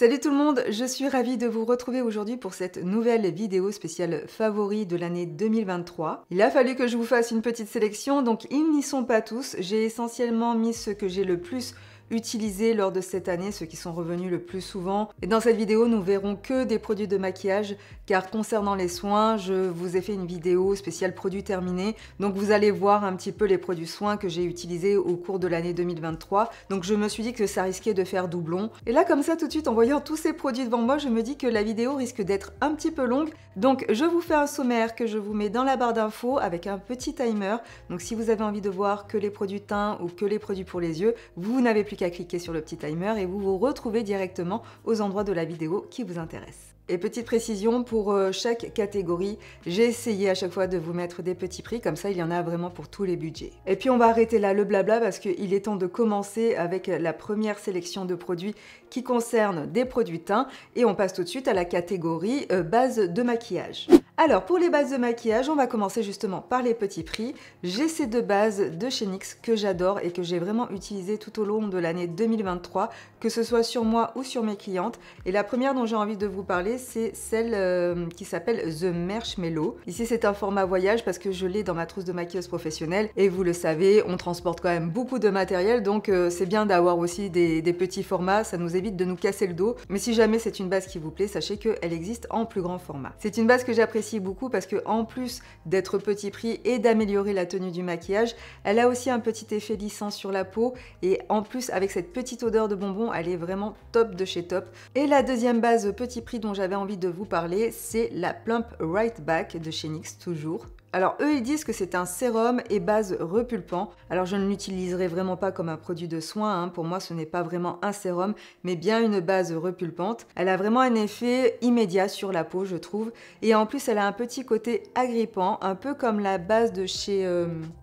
Salut tout le monde, je suis ravie de vous retrouver aujourd'hui pour cette nouvelle vidéo spéciale favori de l'année 2023. Il a fallu que je vous fasse une petite sélection, donc ils n'y sont pas tous. J'ai essentiellement mis ceux que j'ai le plus utilisés lors de cette année, ceux qui sont revenus le plus souvent. Et dans cette vidéo, nous verrons que des produits de maquillage, car concernant les soins, je vous ai fait une vidéo spéciale produits terminés. Donc vous allez voir un petit peu les produits soins que j'ai utilisés au cours de l'année 2023. Donc je me suis dit que ça risquait de faire doublon. Et là, comme ça, tout de suite, en voyant tous ces produits devant moi, je me dis que la vidéo risque d'être un petit peu longue. Donc je vous fais un sommaire que je vous mets dans la barre d'infos avec un petit timer. Donc si vous avez envie de voir que les produits teint ou que les produits pour les yeux, vous n'avez plus qu'à cliquer sur le petit timer et vous vous retrouvez directement aux endroits de la vidéo qui vous intéressent. Et petite précision, pour chaque catégorie, j'ai essayé à chaque fois de vous mettre des petits prix, comme ça il y en a vraiment pour tous les budgets. Et puis on va arrêter là le blabla parce qu'il est temps de commencer avec la première sélection de produits qui concerne des produits teints et on passe tout de suite à la catégorie base de maquillage. Alors pour les bases de maquillage, on va commencer justement par les petits prix. J'ai ces deux bases de chez NYX que j'adore et que j'ai vraiment utilisées tout au long de l'année 2023, que ce soit sur moi ou sur mes clientes. Et la première dont j'ai envie de vous parler, c'est celle qui s'appelle The Marshmallow. Ici c'est un format voyage parce que je l'ai dans ma trousse de maquilleuse professionnelle et vous le savez, on transporte quand même beaucoup de matériel, donc c'est bien d'avoir aussi des petits formats, ça nous évite de nous casser le dos. Mais si jamais c'est une base qui vous plaît, sachez qu'elle existe en plus grand format. C'est une base que j'apprécie beaucoup parce que en plus d'être petit prix et d'améliorer la tenue du maquillage, elle a aussi un petit effet lissant sur la peau et en plus avec cette petite odeur de bonbon, elle est vraiment top de chez top. Et la deuxième base petit prix dont j'avais envie de vous parler, c'est la Plump Right Back de chez NYX toujours. Alors eux ils disent que c'est un sérum et base repulpant. Alors je ne l'utiliserai vraiment pas comme un produit de soin, hein. Pour moi ce n'est pas vraiment un sérum mais bien une base repulpante. Elle a vraiment un effet immédiat sur la peau je trouve et en plus elle a un petit côté agrippant, un peu comme la base de chez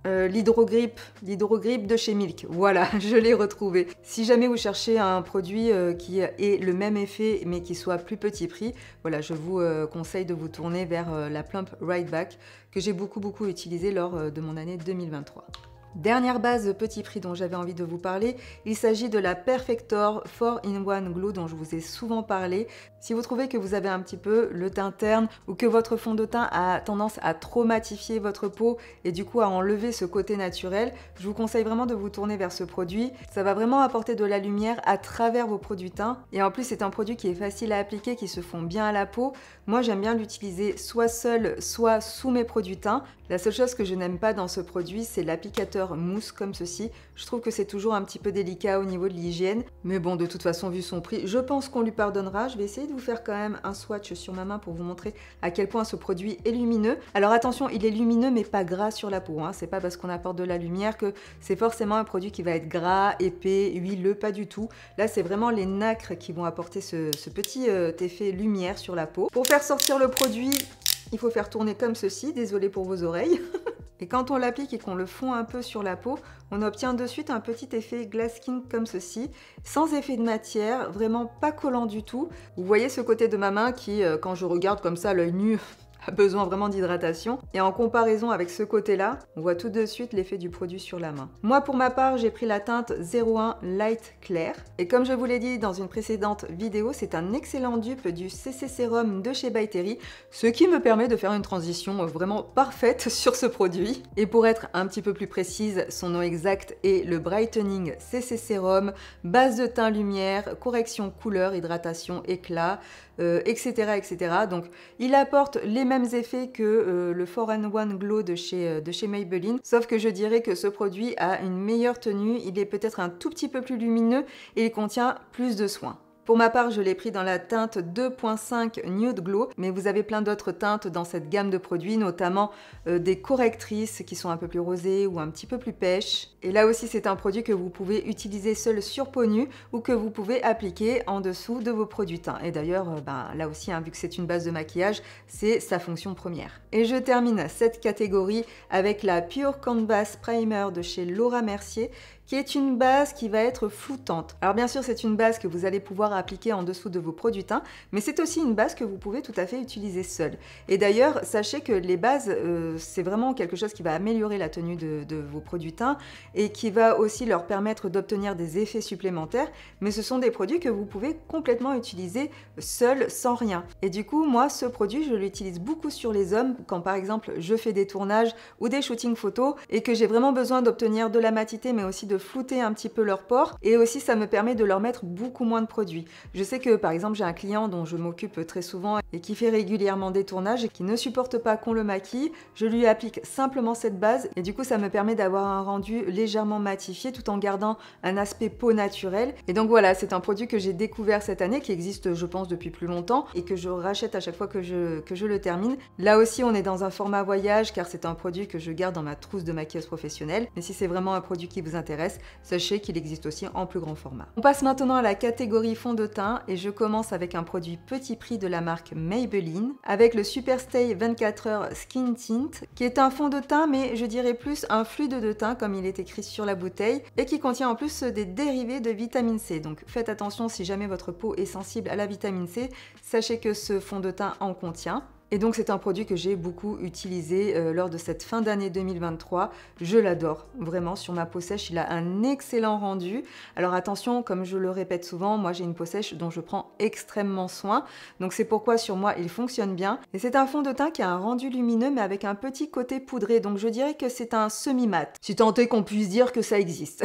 l'hydrogrip de chez Milk. Voilà, je l'ai retrouvé. Si jamais vous cherchez un produit qui ait le même effet mais qui soit plus petit prix, voilà, je vous conseille de vous tourner vers la Plump Right Back que j'ai beaucoup utilisé lors de mon année 2023. Dernière base petit prix dont j'avais envie de vous parler, il s'agit de la Perfector 4-in-1 Glow dont je vous ai souvent parlé. Si vous trouvez que vous avez un petit peu le teint terne ou que votre fond de teint a tendance à trop matifier votre peau et du coup à enlever ce côté naturel, je vous conseille vraiment de vous tourner vers ce produit. Ça va vraiment apporter de la lumière à travers vos produits teints et en plus c'est un produit qui est facile à appliquer, qui se fond bien à la peau. Moi j'aime bien l'utiliser soit seul, soit sous mes produits teints. La seule chose que je n'aime pas dans ce produit, c'est l'applicateur mousse comme ceci. Je trouve que c'est toujours un petit peu délicat au niveau de l'hygiène. Mais bon, de toute façon, vu son prix, je pense qu'on lui pardonnera. Je vais essayer de vous faire quand même un swatch sur ma main pour vous montrer à quel point ce produit est lumineux. Alors attention, il est lumineux mais pas gras sur la peau, hein. C'est pas parce qu'on apporte de la lumière que c'est forcément un produit qui va être gras, épais, huileux, pas du tout. Là, c'est vraiment les nacres qui vont apporter ce petit effet lumière sur la peau. Pour faire sortir le produit, il faut faire tourner comme ceci, désolé pour vos oreilles. Et quand on l'applique et qu'on le fond un peu sur la peau, on obtient de suite un petit effet glass skin comme ceci, sans effet de matière, vraiment pas collant du tout. Vous voyez ce côté de ma main qui, quand je regarde comme ça, l'œil nu, a besoin vraiment d'hydratation. Et en comparaison avec ce côté-là, on voit tout de suite l'effet du produit sur la main. Moi, pour ma part, j'ai pris la teinte 01 Light Clair. Et comme je vous l'ai dit dans une précédente vidéo, c'est un excellent dupe du CC Sérum de chez By Terry, ce qui me permet de faire une transition vraiment parfaite sur ce produit. Et pour être un petit peu plus précise, son nom exact est le Brightening CC Sérum, base de teint lumière, correction couleur, hydratation, éclat, etc., etc. Donc, il apporte les mêmes effets que le 4-in-1 Glow de chez Maybelline, sauf que je dirais que ce produit a une meilleure tenue, il est peut-être un tout petit peu plus lumineux et il contient plus de soins. Pour ma part, je l'ai pris dans la teinte 2.5 Nude Glow, mais vous avez plein d'autres teintes dans cette gamme de produits, notamment des correctrices qui sont un peu plus rosées ou un petit peu plus pêches. Et là aussi, c'est un produit que vous pouvez utiliser seul sur peau nue ou que vous pouvez appliquer en dessous de vos produits teints. Et d'ailleurs, là aussi, hein, vu que c'est une base de maquillage, c'est sa fonction première. Et je termine cette catégorie avec la Pure Canvas Primer de chez Laura Mercier, qui est une base qui va être floutante. Alors bien sûr, c'est une base que vous allez pouvoir appliquer en dessous de vos produits teints, mais c'est aussi une base que vous pouvez tout à fait utiliser seule. Et d'ailleurs, sachez que les bases, c'est vraiment quelque chose qui va améliorer la tenue de vos produits teints et qui va aussi leur permettre d'obtenir des effets supplémentaires, mais ce sont des produits que vous pouvez complètement utiliser seul, sans rien. Et du coup, moi, ce produit, je l'utilise beaucoup sur les hommes quand par exemple je fais des tournages ou des shootings photos et que j'ai vraiment besoin d'obtenir de la matité, mais aussi de flouter un petit peu leurs pores, et aussi ça me permet de leur mettre beaucoup moins de produits. Je sais que par exemple j'ai un client dont je m'occupe très souvent et qui fait régulièrement des tournages et qui ne supporte pas qu'on le maquille. Je lui applique simplement cette base et du coup ça me permet d'avoir un rendu légèrement matifié tout en gardant un aspect peau naturel. Et donc voilà, c'est un produit que j'ai découvert cette année, qui existe je pense depuis plus longtemps et que je rachète à chaque fois que je le termine. Là aussi on est dans un format voyage car c'est un produit que je garde dans ma trousse de maquilleuse professionnelle, mais si c'est vraiment un produit qui vous intéresse, sachez qu'il existe aussi en plus grand format. On passe maintenant à la catégorie fond de teint et je commence avec un produit petit prix de la marque Maybelline avec le Superstay 24h Skin Tint, qui est un fond de teint mais je dirais plus un fluide de teint comme il est écrit sur la bouteille, et qui contient en plus des dérivés de vitamine C. Donc faites attention si jamais votre peau est sensible à la vitamine C, sachez que ce fond de teint en contient. Et donc c'est un produit que j'ai beaucoup utilisé lors de cette fin d'année 2023. Je l'adore, vraiment, sur ma peau sèche, il a un excellent rendu. Alors attention, comme je le répète souvent, moi j'ai une peau sèche dont je prends extrêmement soin. Donc c'est pourquoi sur moi il fonctionne bien. Et c'est un fond de teint qui a un rendu lumineux mais avec un petit côté poudré. Donc je dirais que c'est un semi-mat. Si tant est qu'on puisse dire que ça existe.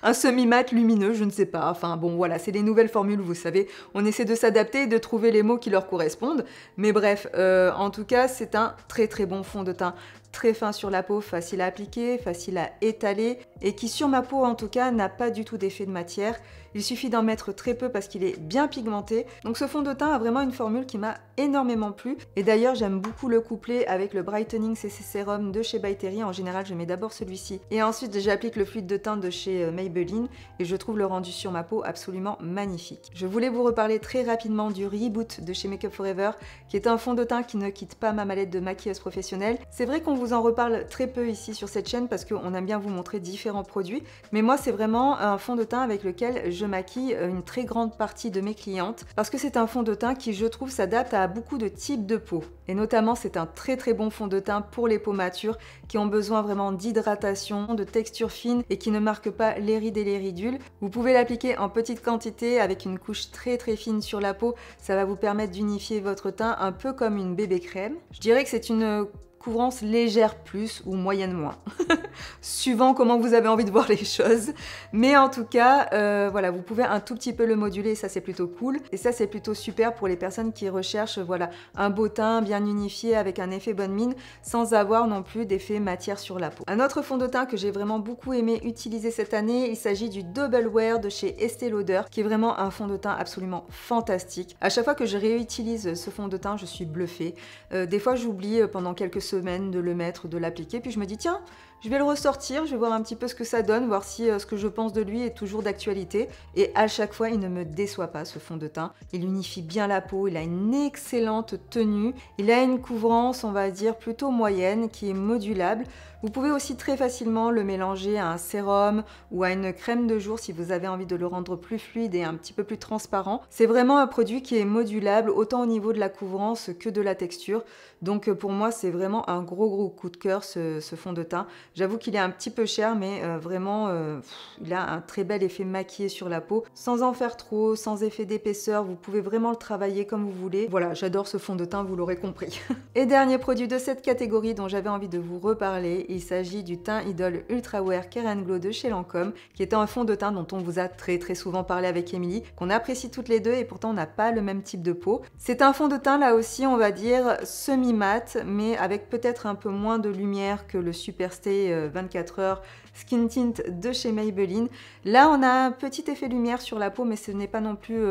Un semi-mat lumineux, je ne sais pas. Enfin bon voilà, c'est les nouvelles formules, vous savez. On essaie de s'adapter et de trouver les mots qui leur correspondent. Mais bref, en tout cas, c'est un très très bon fond de teint. Très fin sur la peau, facile à appliquer, facile à étaler et qui sur ma peau en tout cas n'a pas du tout d'effet de matière. Il suffit d'en mettre très peu parce qu'il est bien pigmenté. Donc ce fond de teint a vraiment une formule qui m'a énormément plu. Et d'ailleurs j'aime beaucoup le coupler avec le Brightening CC Serum de chez By Terry. En général je mets d'abord celui-ci et ensuite j'applique le fluide de teint de chez Maybelline et je trouve le rendu sur ma peau absolument magnifique. Je voulais vous reparler très rapidement du Reboot de chez Make Up For Ever, qui est un fond de teint qui ne quitte pas ma mallette de maquilleuse professionnelle. C'est vrai qu'on vous en reparle très peu ici sur cette chaîne parce qu'on aime bien vous montrer différents produits, mais moi c'est vraiment un fond de teint avec lequel je maquille une très grande partie de mes clientes parce que c'est un fond de teint qui, je trouve, s'adapte à beaucoup de types de peau. Et notamment c'est un très très bon fond de teint pour les peaux matures qui ont besoin vraiment d'hydratation, de texture fine et qui ne marquent pas les rides et les ridules. Vous pouvez l'appliquer en petite quantité avec une couche très très fine sur la peau, ça va vous permettre d'unifier votre teint un peu comme une bébé crème. Je dirais que c'est une couvrance légère plus ou moyenne moins, suivant comment vous avez envie de voir les choses. Mais en tout cas, voilà, vous pouvez un tout petit peu le moduler, ça c'est plutôt cool. Et ça c'est plutôt super pour les personnes qui recherchent voilà, un beau teint bien unifié avec un effet bonne mine, sans avoir non plus d'effet matière sur la peau. Un autre fond de teint que j'ai vraiment beaucoup aimé utiliser cette année, il s'agit du Double Wear de chez Estée Lauder, qui est vraiment un fond de teint absolument fantastique. À chaque fois que je réutilise ce fond de teint, je suis bluffée. Des fois j'oublie pendant quelques semaine de le mettre, de l'appliquer, puis je me dis tiens, je vais le ressortir, je vais voir un petit peu ce que ça donne, voir si ce que je pense de lui est toujours d'actualité. Et à chaque fois, il ne me déçoit pas ce fond de teint. Il unifie bien la peau, il a une excellente tenue, il a une couvrance, on va dire, plutôt moyenne, qui est modulable. Vous pouvez aussi très facilement le mélanger à un sérum ou à une crème de jour si vous avez envie de le rendre plus fluide et un petit peu plus transparent. C'est vraiment un produit qui est modulable autant au niveau de la couvrance que de la texture. Donc pour moi, c'est vraiment un gros coup de cœur ce fond de teint. J'avoue qu'il est un petit peu cher, mais vraiment, il a un très bel effet maquillé sur la peau. Sans en faire trop, sans effet d'épaisseur, vous pouvez vraiment le travailler comme vous voulez. Voilà, j'adore ce fond de teint, vous l'aurez compris. Et dernier produit de cette catégorie dont j'avais envie de vous reparler, il s'agit du teint Idol Ultra Wear Care and Glow de chez Lancôme, qui est un fond de teint dont on vous a très souvent parlé avec Émilie, qu'on apprécie toutes les deux et pourtant on n'a pas le même type de peau. C'est un fond de teint là aussi, on va dire semi-mat, mais avec peut-être un peu moins de lumière que le Superstay 24h Skin Tint de chez Maybelline. Là on a un petit effet lumière sur la peau, mais ce n'est pas non plus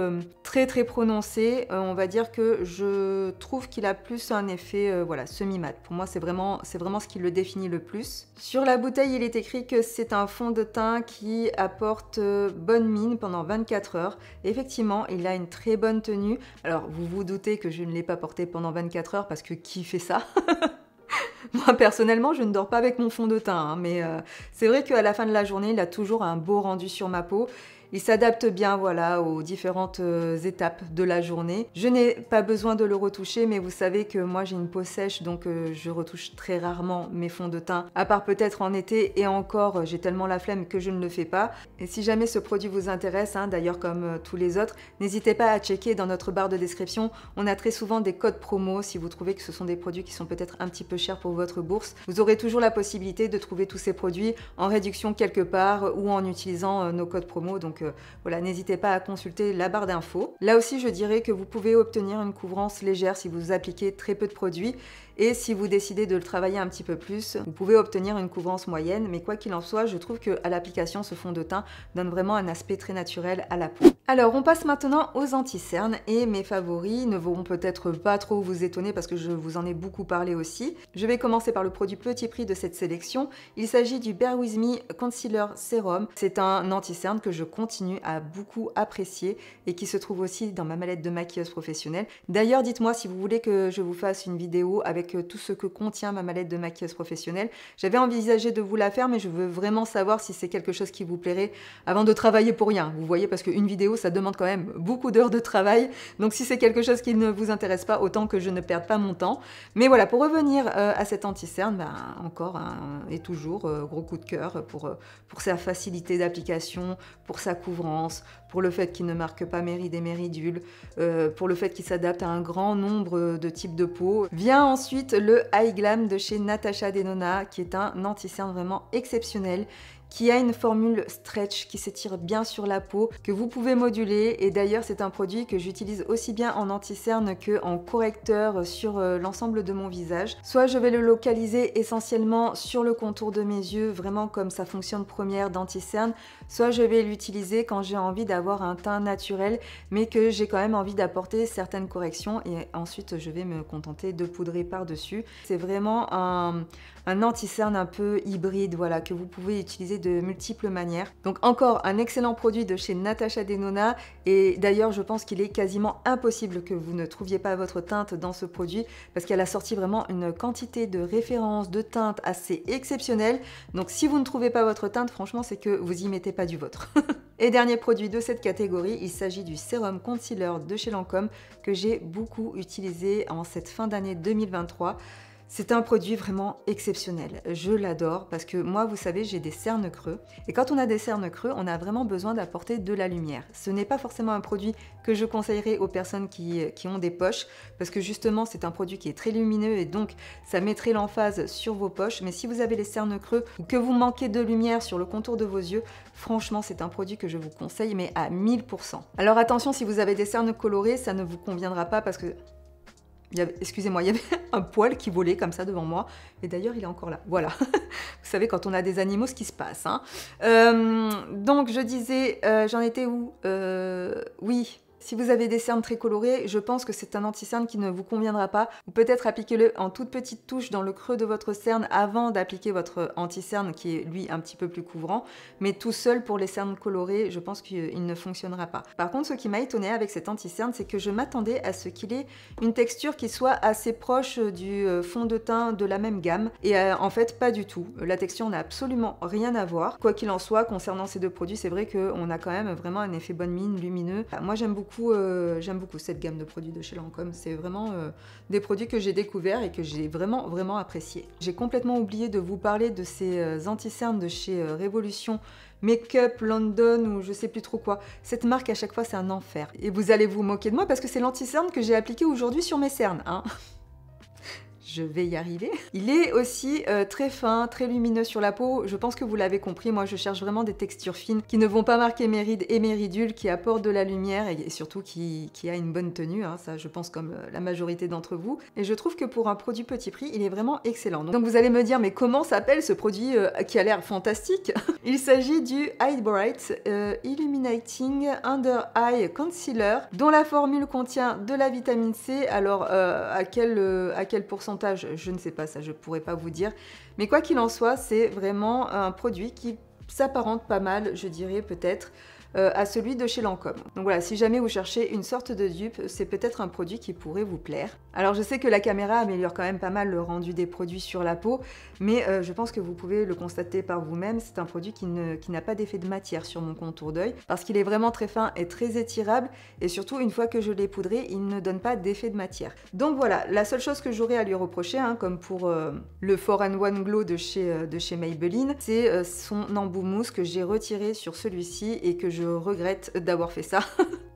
très prononcé. On va dire que je trouve qu'il a plus un effet voilà, semi-mat. Pour moi c'est vraiment ce qui le définit le plus. Sur la bouteille il est écrit que c'est un fond de teint qui apporte bonne mine pendant 24 heures. Effectivement il a une très bonne tenue. Alors vous vous doutez que je ne l'ai pas porté pendant 24 heures parce que qui fait ça? Moi, personnellement, je ne dors pas avec mon fond de teint, hein, mais c'est vrai qu'à la fin de la journée, il a toujours un beau rendu sur ma peau. Il s'adapte bien, voilà, aux différentes étapes de la journée. Je n'ai pas besoin de le retoucher, mais vous savez que moi j'ai une peau sèche, donc je retouche très rarement mes fonds de teint, à part peut-être en été, et encore, j'ai tellement la flemme que je ne le fais pas. Et si jamais ce produit vous intéresse, hein, d'ailleurs comme tous les autres, n'hésitez pas à checker dans notre barre de description. On a très souvent des codes promo si vous trouvez que ce sont des produits qui sont peut-être un petit peu chers pour votre bourse. Vous aurez toujours la possibilité de trouver tous ces produits en réduction quelque part ou en utilisant nos codes promo. Donc voilà, n'hésitez pas à consulter la barre d'infos. Là aussi, je dirais que vous pouvez obtenir une couvrance légère si vous appliquez très peu de produits. Et si vous décidez de le travailler un petit peu plus, vous pouvez obtenir une couvrance moyenne. Mais quoi qu'il en soit, je trouve qu'à l'application, ce fond de teint donne vraiment un aspect très naturel à la peau. Alors, on passe maintenant aux anti-cernes. Et mes favoris ne vont peut-être pas trop vous étonner parce que je vous en ai beaucoup parlé aussi. Je vais commencer par le produit petit prix de cette sélection. Il s'agit du Bare With Me Concealer Serum. C'est un anti-cerne que je continue à beaucoup apprécier et qui se trouve aussi dans ma mallette de maquilleuse professionnelle. D'ailleurs, dites-moi si vous voulez que je vous fasse une vidéo avec tout ce que contient ma mallette de maquilleuse professionnelle. J'avais envisagé de vous la faire, mais je veux vraiment savoir si c'est quelque chose qui vous plairait avant de travailler pour rien. Vous voyez, parce qu'une vidéo, ça demande quand même beaucoup d'heures de travail. Donc si c'est quelque chose qui ne vous intéresse pas, autant que je ne perde pas mon temps. Mais voilà, pour revenir à cet anti-cerne, ben, encore et toujours gros coup de cœur pour sa facilité d'application, pour sa couvrance, pour le fait qu'il ne marque pas mes rides et mes ridules, pour le fait qu'il s'adapte à un grand nombre de types de peau. Vient ensuite le High Glam de chez Natasha Denona, qui est un anti-cerne vraiment exceptionnel, qui a une formule stretch qui s'étire bien sur la peau, que vous pouvez moduler. Et d'ailleurs, c'est un produit que j'utilise aussi bien en anti-cerne qu'en correcteur sur l'ensemble de mon visage. Soit je vais le localiser essentiellement sur le contour de mes yeux, vraiment comme sa fonction première d'anti-cerne, soit je vais l'utiliser quand j'ai envie d'avoir un teint naturel, mais que j'ai quand même envie d'apporter certaines corrections, et ensuite je vais me contenter de poudrer par-dessus. C'est vraiment un anti-cerne un peu hybride, voilà, que vous pouvez utiliser de multiples manières. Donc encore un excellent produit de chez Natasha Denona, et d'ailleurs je pense qu'il est quasiment impossible que vous ne trouviez pas votre teinte dans ce produit, parce qu'elle a sorti vraiment une quantité de références de teintes assez exceptionnelles. Donc si vous ne trouvez pas votre teinte, franchement c'est que vous y mettez pas du vôtre. Et dernier produit de cette catégorie, il s'agit du Sérum Concealer de chez Lancôme, que j'ai beaucoup utilisé en cette fin d'année 2023. C'est un produit vraiment exceptionnel, je l'adore parce que moi, vous savez, j'ai des cernes creux, et quand on a des cernes creux, on a vraiment besoin d'apporter de la lumière. Ce n'est pas forcément un produit que je conseillerais aux personnes qui ont des poches, parce que justement, c'est un produit qui est très lumineux et donc ça mettrait l'emphase sur vos poches. Mais si vous avez les cernes creux ou que vous manquez de lumière sur le contour de vos yeux, franchement, c'est un produit que je vous conseille, mais à 1000%. Alors attention, si vous avez des cernes colorées, ça ne vous conviendra pas parce que... Excusez-moi, il y avait un poil qui volait comme ça devant moi. Et d'ailleurs, il est encore là. Voilà. Vous savez, quand on a des animaux, ce qui se passe. Hein. Donc, je disais, j'en étais où Oui. Si vous avez des cernes très colorées, je pense que c'est un anti-cerne qui ne vous conviendra pas. Ou peut-être appliquez-le en toute petite touche dans le creux de votre cerne avant d'appliquer votre anti-cerne qui est lui un petit peu plus couvrant. Mais tout seul pour les cernes colorées, je pense qu'il ne fonctionnera pas. Par contre, ce qui m'a étonné avec cet anti-cerne, c'est que je m'attendais à ce qu'il ait une texture qui soit assez proche du fond de teint de la même gamme. Et en fait, pas du tout. La texture n'a absolument rien à voir. Quoi qu'il en soit, concernant ces deux produits, c'est vrai qu'on a quand même vraiment un effet bonne mine, lumineux. Moi, j'aime beaucoup cette gamme de produits de chez Lancôme. C'est vraiment des produits que j'ai découverts et que j'ai vraiment apprécié. J'ai complètement oublié de vous parler de ces anti-cernes de chez Révolution Make-up London ou je sais plus trop quoi. Cette marque, à chaque fois, c'est un enfer. Et vous allez vous moquer de moi parce que c'est l'anti-cerne que j'ai appliqué aujourd'hui sur mes cernes, hein. Je vais y arriver. Il est aussi très fin, très lumineux sur la peau. Je pense que vous l'avez compris, moi je cherche vraiment des textures fines qui ne vont pas marquer mes rides et mes ridules, qui apportent de la lumière et surtout qui a une bonne tenue, hein, ça je pense comme la majorité d'entre vous. Et je trouve que pour un produit petit prix, il est vraiment excellent. Donc vous allez me dire, mais comment s'appelle ce produit qui a l'air fantastique? Il s'agit du Hide Bright Illuminating Under Eye Concealer, dont la formule contient de la vitamine C. Alors à quel pourcentage, je ne sais pas, ça je pourrais pas vous dire, mais quoi qu'il en soit, c'est vraiment un produit qui s'apparente pas mal, je dirais peut-être à celui de chez Lancôme. Donc voilà, si jamais vous cherchez une sorte de dupe, c'est peut-être un produit qui pourrait vous plaire. Alors je sais que la caméra améliore quand même pas mal le rendu des produits sur la peau, mais je pense que vous pouvez le constater par vous-même, c'est un produit qui n'a pas d'effet de matière sur mon contour d'œil, parce qu'il est vraiment très fin et très étirable, et surtout une fois que je l'ai poudré, il ne donne pas d'effet de matière. Donc voilà, la seule chose que j'aurais à lui reprocher, hein, comme pour le 4-in-1 Glow de chez Maybelline, c'est son embout mousse que j'ai retiré sur celui-ci et que je regrette d'avoir fait ça.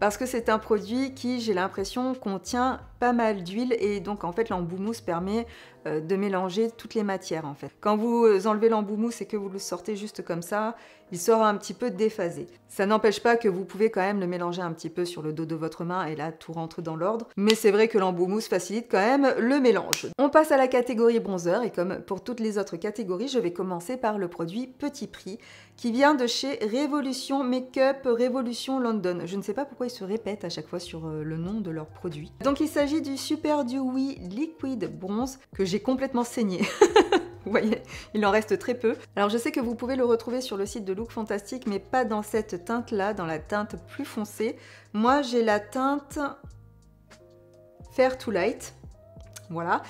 Parce que c'est un produit qui, j'ai l'impression, contient pas mal d'huile et donc en fait l'embout mousse permet de mélanger toutes les matières en fait. Quand vous enlevez l'embout mousse et que vous le sortez juste comme ça, il sort un petit peu déphasé. Ça n'empêche pas que vous pouvez quand même le mélanger un petit peu sur le dos de votre main et là tout rentre dans l'ordre. Mais c'est vrai que l'embout mousse facilite quand même le mélange. On passe à la catégorie bronzer et comme pour toutes les autres catégories, je vais commencer par le produit Petit Prix qui vient de chez Révolution Makeup Révolution London. Je ne sais pas pourquoi ils se répètent à chaque fois sur le nom de leur produit. Donc il s'agit du Super Dewy Liquid Bronze que j'ai complètement saigné. Vous voyez, il en reste très peu. Alors je sais que vous pouvez le retrouver sur le site de Look Fantastic, mais pas dans cette teinte-là, dans la teinte plus foncée. Moi, j'ai la teinte Fair to Light. Voilà.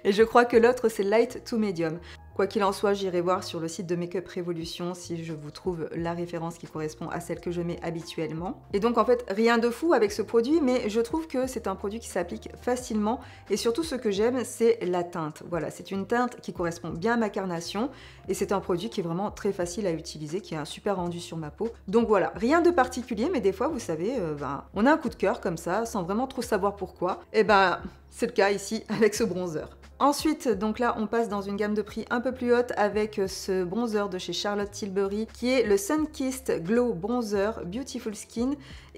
Et je crois que l'autre, c'est Light to Medium. Quoi qu'il en soit, j'irai voir sur le site de Makeup Révolution si je vous trouve la référence qui correspond à celle que je mets habituellement. Et donc en fait, rien de fou avec ce produit, mais je trouve que c'est un produit qui s'applique facilement et surtout ce que j'aime, c'est la teinte. Voilà, c'est une teinte qui correspond bien à ma carnation et c'est un produit qui est vraiment très facile à utiliser, qui a un super rendu sur ma peau. Donc voilà, rien de particulier, mais des fois, vous savez, on a un coup de cœur comme ça, sans vraiment trop savoir pourquoi. Et c'est le cas ici avec ce bronzer. Ensuite, donc là, on passe dans une gamme de prix un peu plus haute avec ce bronzer de chez Charlotte Tilbury qui est le Sunkissed Glow Bronzer Beautiful Skin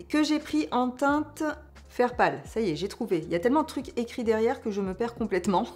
que j'ai pris en teinte fer pâle. Ça y est, j'ai trouvé. Il y a tellement de trucs écrits derrière que je me perds complètement.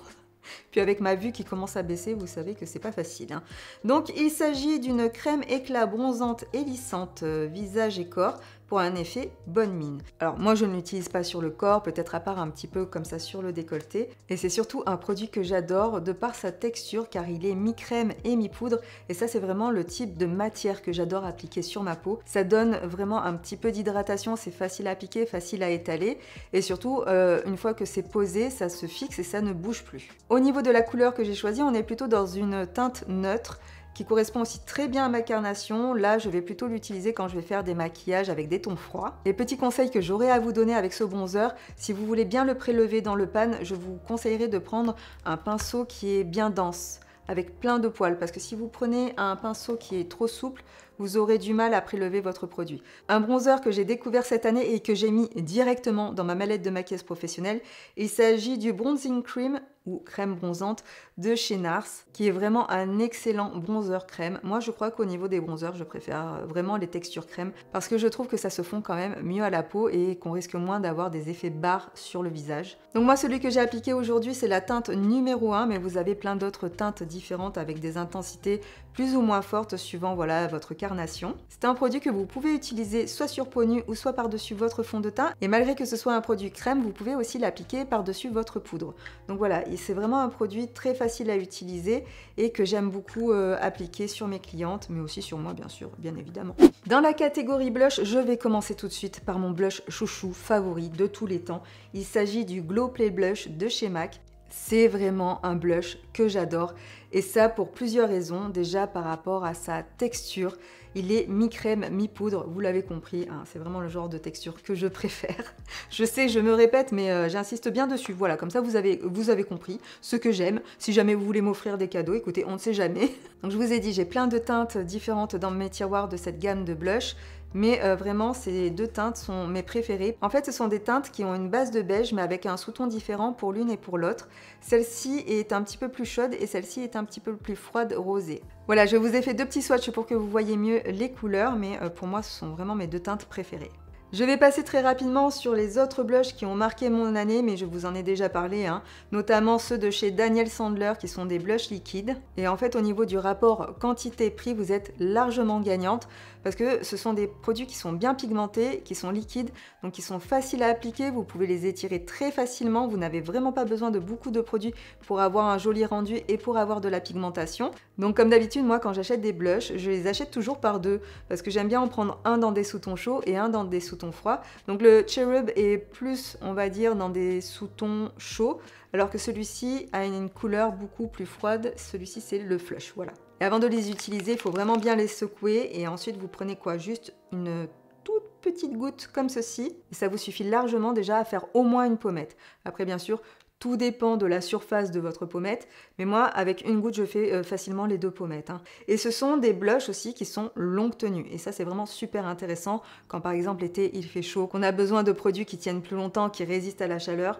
Puis avec ma vue qui commence à baisser, vous savez que c'est pas facile. Hein. Donc il s'agit d'une crème éclat bronzante et lissante visage et corps pour un effet bonne mine. Alors moi je ne l'utilise pas sur le corps, peut-être à part un petit peu comme ça sur le décolleté. Et c'est surtout un produit que j'adore de par sa texture car il est mi-crème et mi-poudre. Et ça c'est vraiment le type de matière que j'adore appliquer sur ma peau. Ça donne vraiment un petit peu d'hydratation, c'est facile à appliquer, facile à étaler. Et surtout une fois que c'est posé, ça se fixe et ça ne bouge plus. Au niveau de la couleur que j'ai choisie, on est plutôt dans une teinte neutre qui correspond aussi très bien à ma carnation. Là, je vais plutôt l'utiliser quand je vais faire des maquillages avec des tons froids. Les petits conseils que j'aurais à vous donner avec ce bronzer, si vous voulez bien le prélever dans le pan, je vous conseillerais de prendre un pinceau qui est bien dense, avec plein de poils, parce que si vous prenez un pinceau qui est trop souple, vous aurez du mal à prélever votre produit. Un bronzer que j'ai découvert cette année et que j'ai mis directement dans ma mallette de maquillage professionnelle, il s'agit du Bronzing Cream ou crème bronzante de chez NARS, qui est vraiment un excellent bronzer crème. Moi, je crois qu'au niveau des bronzers, je préfère vraiment les textures crème parce que je trouve que ça se fond quand même mieux à la peau et qu'on risque moins d'avoir des effets barres sur le visage. Donc moi, celui que j'ai appliqué aujourd'hui, c'est la teinte numéro 1, mais vous avez plein d'autres teintes différentes avec des intensités plus ou moins fortes suivant voilà, votre carnation. C'est un produit que vous pouvez utiliser soit sur peau nue ou soit par-dessus votre fond de teint. Et malgré que ce soit un produit crème, vous pouvez aussi l'appliquer par-dessus votre poudre. Donc voilà, c'est vraiment un produit très facile à utiliser et que j'aime beaucoup appliquer sur mes clientes, mais aussi sur moi bien sûr, bien évidemment. Dans la catégorie blush, je vais commencer tout de suite par mon blush chouchou favori de tous les temps. Il s'agit du Glow Play Blush de chez MAC. C'est vraiment un blush que j'adore et ça pour plusieurs raisons. Déjà par rapport à sa texture, il est mi-crème, mi-poudre, vous l'avez compris, hein, c'est vraiment le genre de texture que je préfère. Je sais, je me répète, mais j'insiste bien dessus. Voilà, comme ça vous avez compris ce que j'aime. Si jamais vous voulez m'offrir des cadeaux, écoutez, on ne sait jamais. Donc je vous ai dit, j'ai plein de teintes différentes dans mes tiroirs de cette gamme de blush. Mais vraiment, ces deux teintes sont mes préférées. En fait, ce sont des teintes qui ont une base de beige, mais avec un sous-ton différent pour l'une et pour l'autre. Celle-ci est un petit peu plus chaude et celle-ci est un petit peu plus froide, rosée. Voilà, je vous ai fait deux petits swatchs pour que vous voyez mieux les couleurs, mais pour moi, ce sont vraiment mes deux teintes préférées. Je vais passer très rapidement sur les autres blushs qui ont marqué mon année, mais je vous en ai déjà parlé, hein, notamment ceux de chez Daniel Sandler qui sont des blushs liquides. Et en fait, au niveau du rapport quantité-prix, vous êtes largement gagnante parce que ce sont des produits qui sont bien pigmentés, qui sont liquides, donc qui sont faciles à appliquer, vous pouvez les étirer très facilement, vous n'avez vraiment pas besoin de beaucoup de produits pour avoir un joli rendu et pour avoir de la pigmentation. Donc comme d'habitude, moi quand j'achète des blushs, je les achète toujours par deux parce que j'aime bien en prendre un dans des sous-tons chauds et un dans des sous-tons froids. Donc le Cherub est plus, on va dire, dans des sous-tons chauds, alors que celui-ci a une couleur beaucoup plus froide. Celui-ci, c'est le Flush, voilà. Et avant de les utiliser, il faut vraiment bien les secouer et ensuite vous prenez quoi? Juste une toute petite goutte comme ceci et ça vous suffit largement déjà à faire au moins une pommette. Après, bien sûr, tout dépend de la surface de votre pommette, mais moi, avec une goutte, je fais facilement les deux pommettes, hein. Et ce sont des blushs aussi qui sont longue tenue. Et ça, c'est vraiment super intéressant quand, par exemple, l'été, il fait chaud, qu'on a besoin de produits qui tiennent plus longtemps, qui résistent à la chaleur.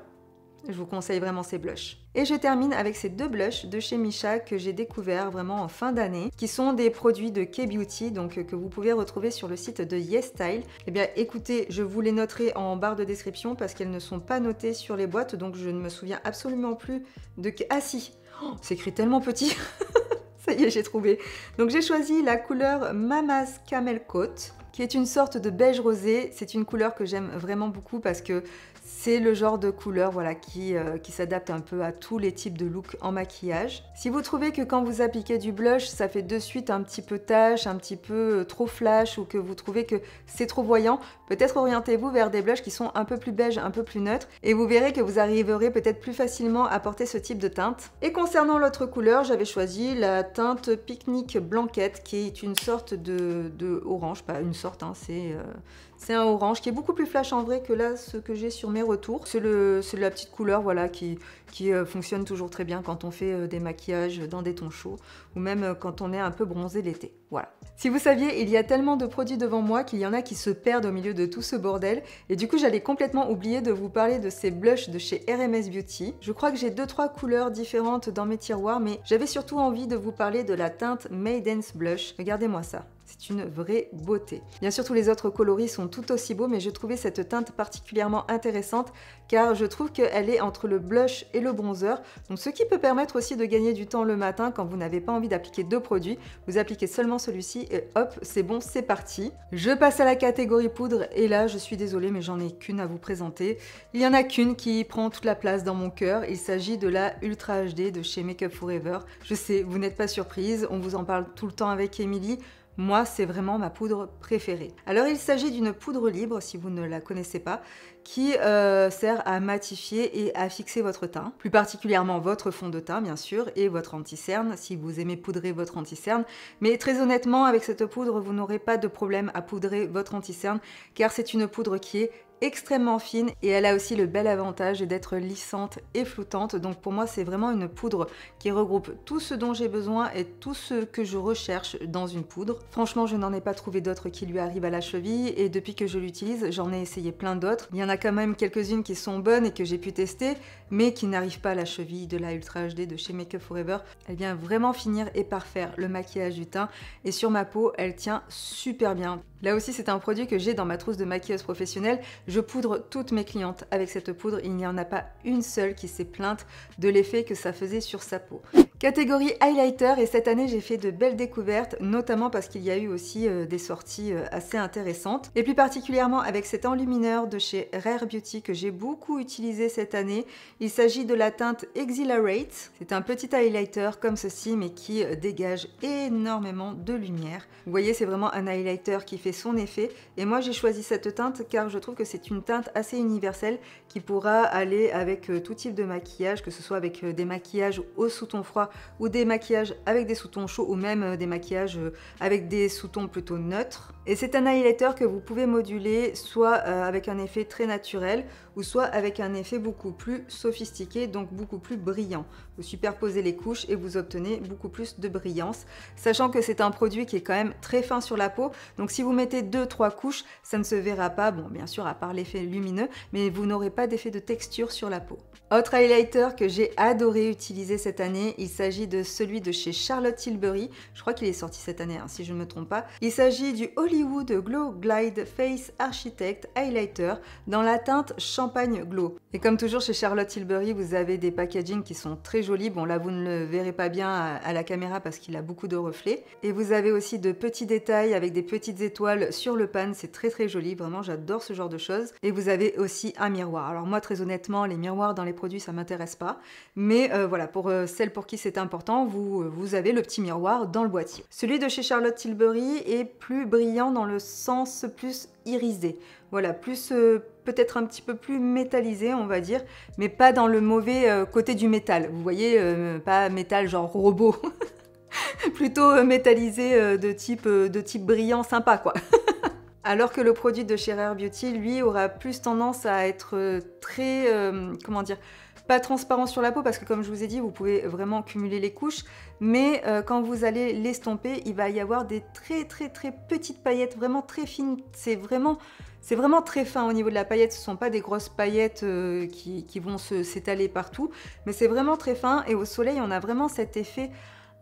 Je vous conseille vraiment ces blushs. Et je termine avec ces deux blushs de chez Missha que j'ai découvert vraiment en fin d'année, qui sont des produits de K-Beauty, donc que vous pouvez retrouver sur le site de YesStyle. Eh bien écoutez, je vous les noterai en barre de description parce qu'elles ne sont pas notées sur les boîtes, donc je ne me souviens absolument plus de... Ah si, oh, c'est écrit tellement petit. Ça y est, j'ai trouvé. Donc j'ai choisi la couleur Mama's Camel Coat, qui est une sorte de beige rosé. C'est une couleur que j'aime vraiment beaucoup parce que c'est le genre de couleur voilà, qui s'adapte un peu à tous les types de looks en maquillage. Si vous trouvez que quand vous appliquez du blush, ça fait de suite un petit peu tache, un petit peu trop flash, ou que vous trouvez que c'est trop voyant, peut-être orientez-vous vers des blushs qui sont un peu plus beige, un peu plus neutres, et vous verrez que vous arriverez peut-être plus facilement à porter ce type de teinte. Et concernant l'autre couleur, j'avais choisi la teinte Picnic Blanquette, qui est une sorte de orange, pas une sorte, hein, c'est un orange qui est beaucoup plus flash en vrai que là, ce que j'ai sur mes retours. C'est la petite couleur voilà, qui fonctionne toujours très bien quand on fait des maquillages dans des tons chauds ou même quand on est un peu bronzé l'été. Voilà. Si vous saviez, il y a tellement de produits devant moi qu'il y en a qui se perdent au milieu de tout ce bordel et du coup j'allais complètement oublier de vous parler de ces blushs de chez RMS Beauty. Je crois que j'ai 2-3 couleurs différentes dans mes tiroirs, mais j'avais surtout envie de vous parler de la teinte Maiden's Blush. Regardez-moi ça. C'est une vraie beauté. Bien sûr, tous les autres coloris sont tout aussi beaux, mais je trouvais cette teinte particulièrement intéressante car je trouve qu'elle est entre le blush et le bronzer, donc ce qui peut permettre aussi de gagner du temps le matin quand vous n'avez pas envie d'appliquer deux produits. Vous appliquez seulement celui-ci et hop, c'est bon, c'est parti. Je passe à la catégorie poudre et là, je suis désolée, mais j'en ai qu'une à vous présenter. Il y en a qu'une qui prend toute la place dans mon cœur. Il s'agit de la Ultra HD de chez Make Up For Ever. Je sais, vous n'êtes pas surprise, on vous en parle tout le temps avec Émilie. Moi, c'est vraiment ma poudre préférée. Alors, il s'agit d'une poudre libre, si vous ne la connaissez pas, qui sert à matifier et à fixer votre teint, plus particulièrement votre fond de teint, bien sûr, et votre anti-cerne, si vous aimez poudrer votre anti-cerne. Mais très honnêtement, avec cette poudre, vous n'aurez pas de problème à poudrer votre anti-cerne, car c'est une poudre qui est extrêmement fine et elle a aussi le bel avantage d'être lissante et flottante. Donc pour moi, c'est vraiment une poudre qui regroupe tout ce dont j'ai besoin et tout ce que je recherche dans une poudre. Franchement, je n'en ai pas trouvé d'autres qui lui arrivent à la cheville et depuis que je l'utilise, j'en ai essayé plein d'autres. Il y en a quand même quelques-unes qui sont bonnes et que j'ai pu tester, mais qui n'arrivent pas à la cheville de la Ultra HD de chez Make Up For Ever. Elle vient vraiment finir et parfaire le maquillage du teint et sur ma peau, elle tient super bien. Là aussi, c'est un produit que j'ai dans ma trousse de maquilleuse professionnelle. Je poudre toutes mes clientes avec cette poudre. Il n'y en a pas une seule qui s'est plainte de l'effet que ça faisait sur sa peau. Catégorie highlighter, et cette année j'ai fait de belles découvertes, notamment parce qu'il y a eu aussi des sorties assez intéressantes, et plus particulièrement avec cet enlumineur de chez Rare Beauty que j'ai beaucoup utilisé cette année. Il s'agit de la teinte Exhilarate. C'est un petit highlighter comme ceci, mais qui dégage énormément de lumière. Vous voyez, c'est vraiment un highlighter qui fait son effet, et moi j'ai choisi cette teinte car je trouve que c'est une teinte assez universelle qui pourra aller avec tout type de maquillage, que ce soit avec des maquillages au sous-ton froid ou des maquillages avec des sous-tons chauds ou même des maquillages avec des sous-tons plutôt neutres. Et c'est un highlighter que vous pouvez moduler soit avec un effet très naturel ou soit avec un effet beaucoup plus sophistiqué, donc beaucoup plus brillant. Vous superposez les couches et vous obtenez beaucoup plus de brillance, sachant que c'est un produit qui est quand même très fin sur la peau, donc si vous mettez 2-3 couches, ça ne se verra pas, bon bien sûr à part l'effet lumineux, mais vous n'aurez pas d'effet de texture sur la peau. Autre highlighter que j'ai adoré utiliser cette année, il s'agit de celui de chez Charlotte Tilbury, je crois qu'il est sorti cette année hein, si je ne me trompe pas. Il s'agit du Holy Hollywood Glow Glide Face Architect Highlighter dans la teinte Champagne Glow. Et comme toujours chez Charlotte Tilbury, vous avez des packagings qui sont très jolis. Bon là vous ne le verrez pas bien à la caméra parce qu'il a beaucoup de reflets. Et vous avez aussi de petits détails avec des petites étoiles sur le pan, c'est très très joli, vraiment j'adore ce genre de choses. Et vous avez aussi un miroir. Alors moi très honnêtement, les miroirs dans les produits ça m'intéresse pas. Mais voilà, pour celles pour qui c'est important, vous avez le petit miroir dans le boîtier. Celui de chez Charlotte Tilbury est plus brillant dans le sens plus irisé. Voilà, plus peut-être un petit peu plus métallisé, on va dire, mais pas dans le mauvais côté du métal. Vous voyez, pas métal genre robot, plutôt métallisé de type brillant sympa, quoi. Alors que le produit de chez Rare Beauty, lui, aura plus tendance à être très, comment dire, pas transparent sur la peau parce que comme je vous ai dit, vous pouvez vraiment cumuler les couches, mais quand vous allez l'estomper, il va y avoir des très petites paillettes, vraiment très fines. C'est vraiment très fin au niveau de la paillette, ce ne sont pas des grosses paillettes qui vont s'étaler partout, mais c'est vraiment très fin et au soleil, on a vraiment cet effet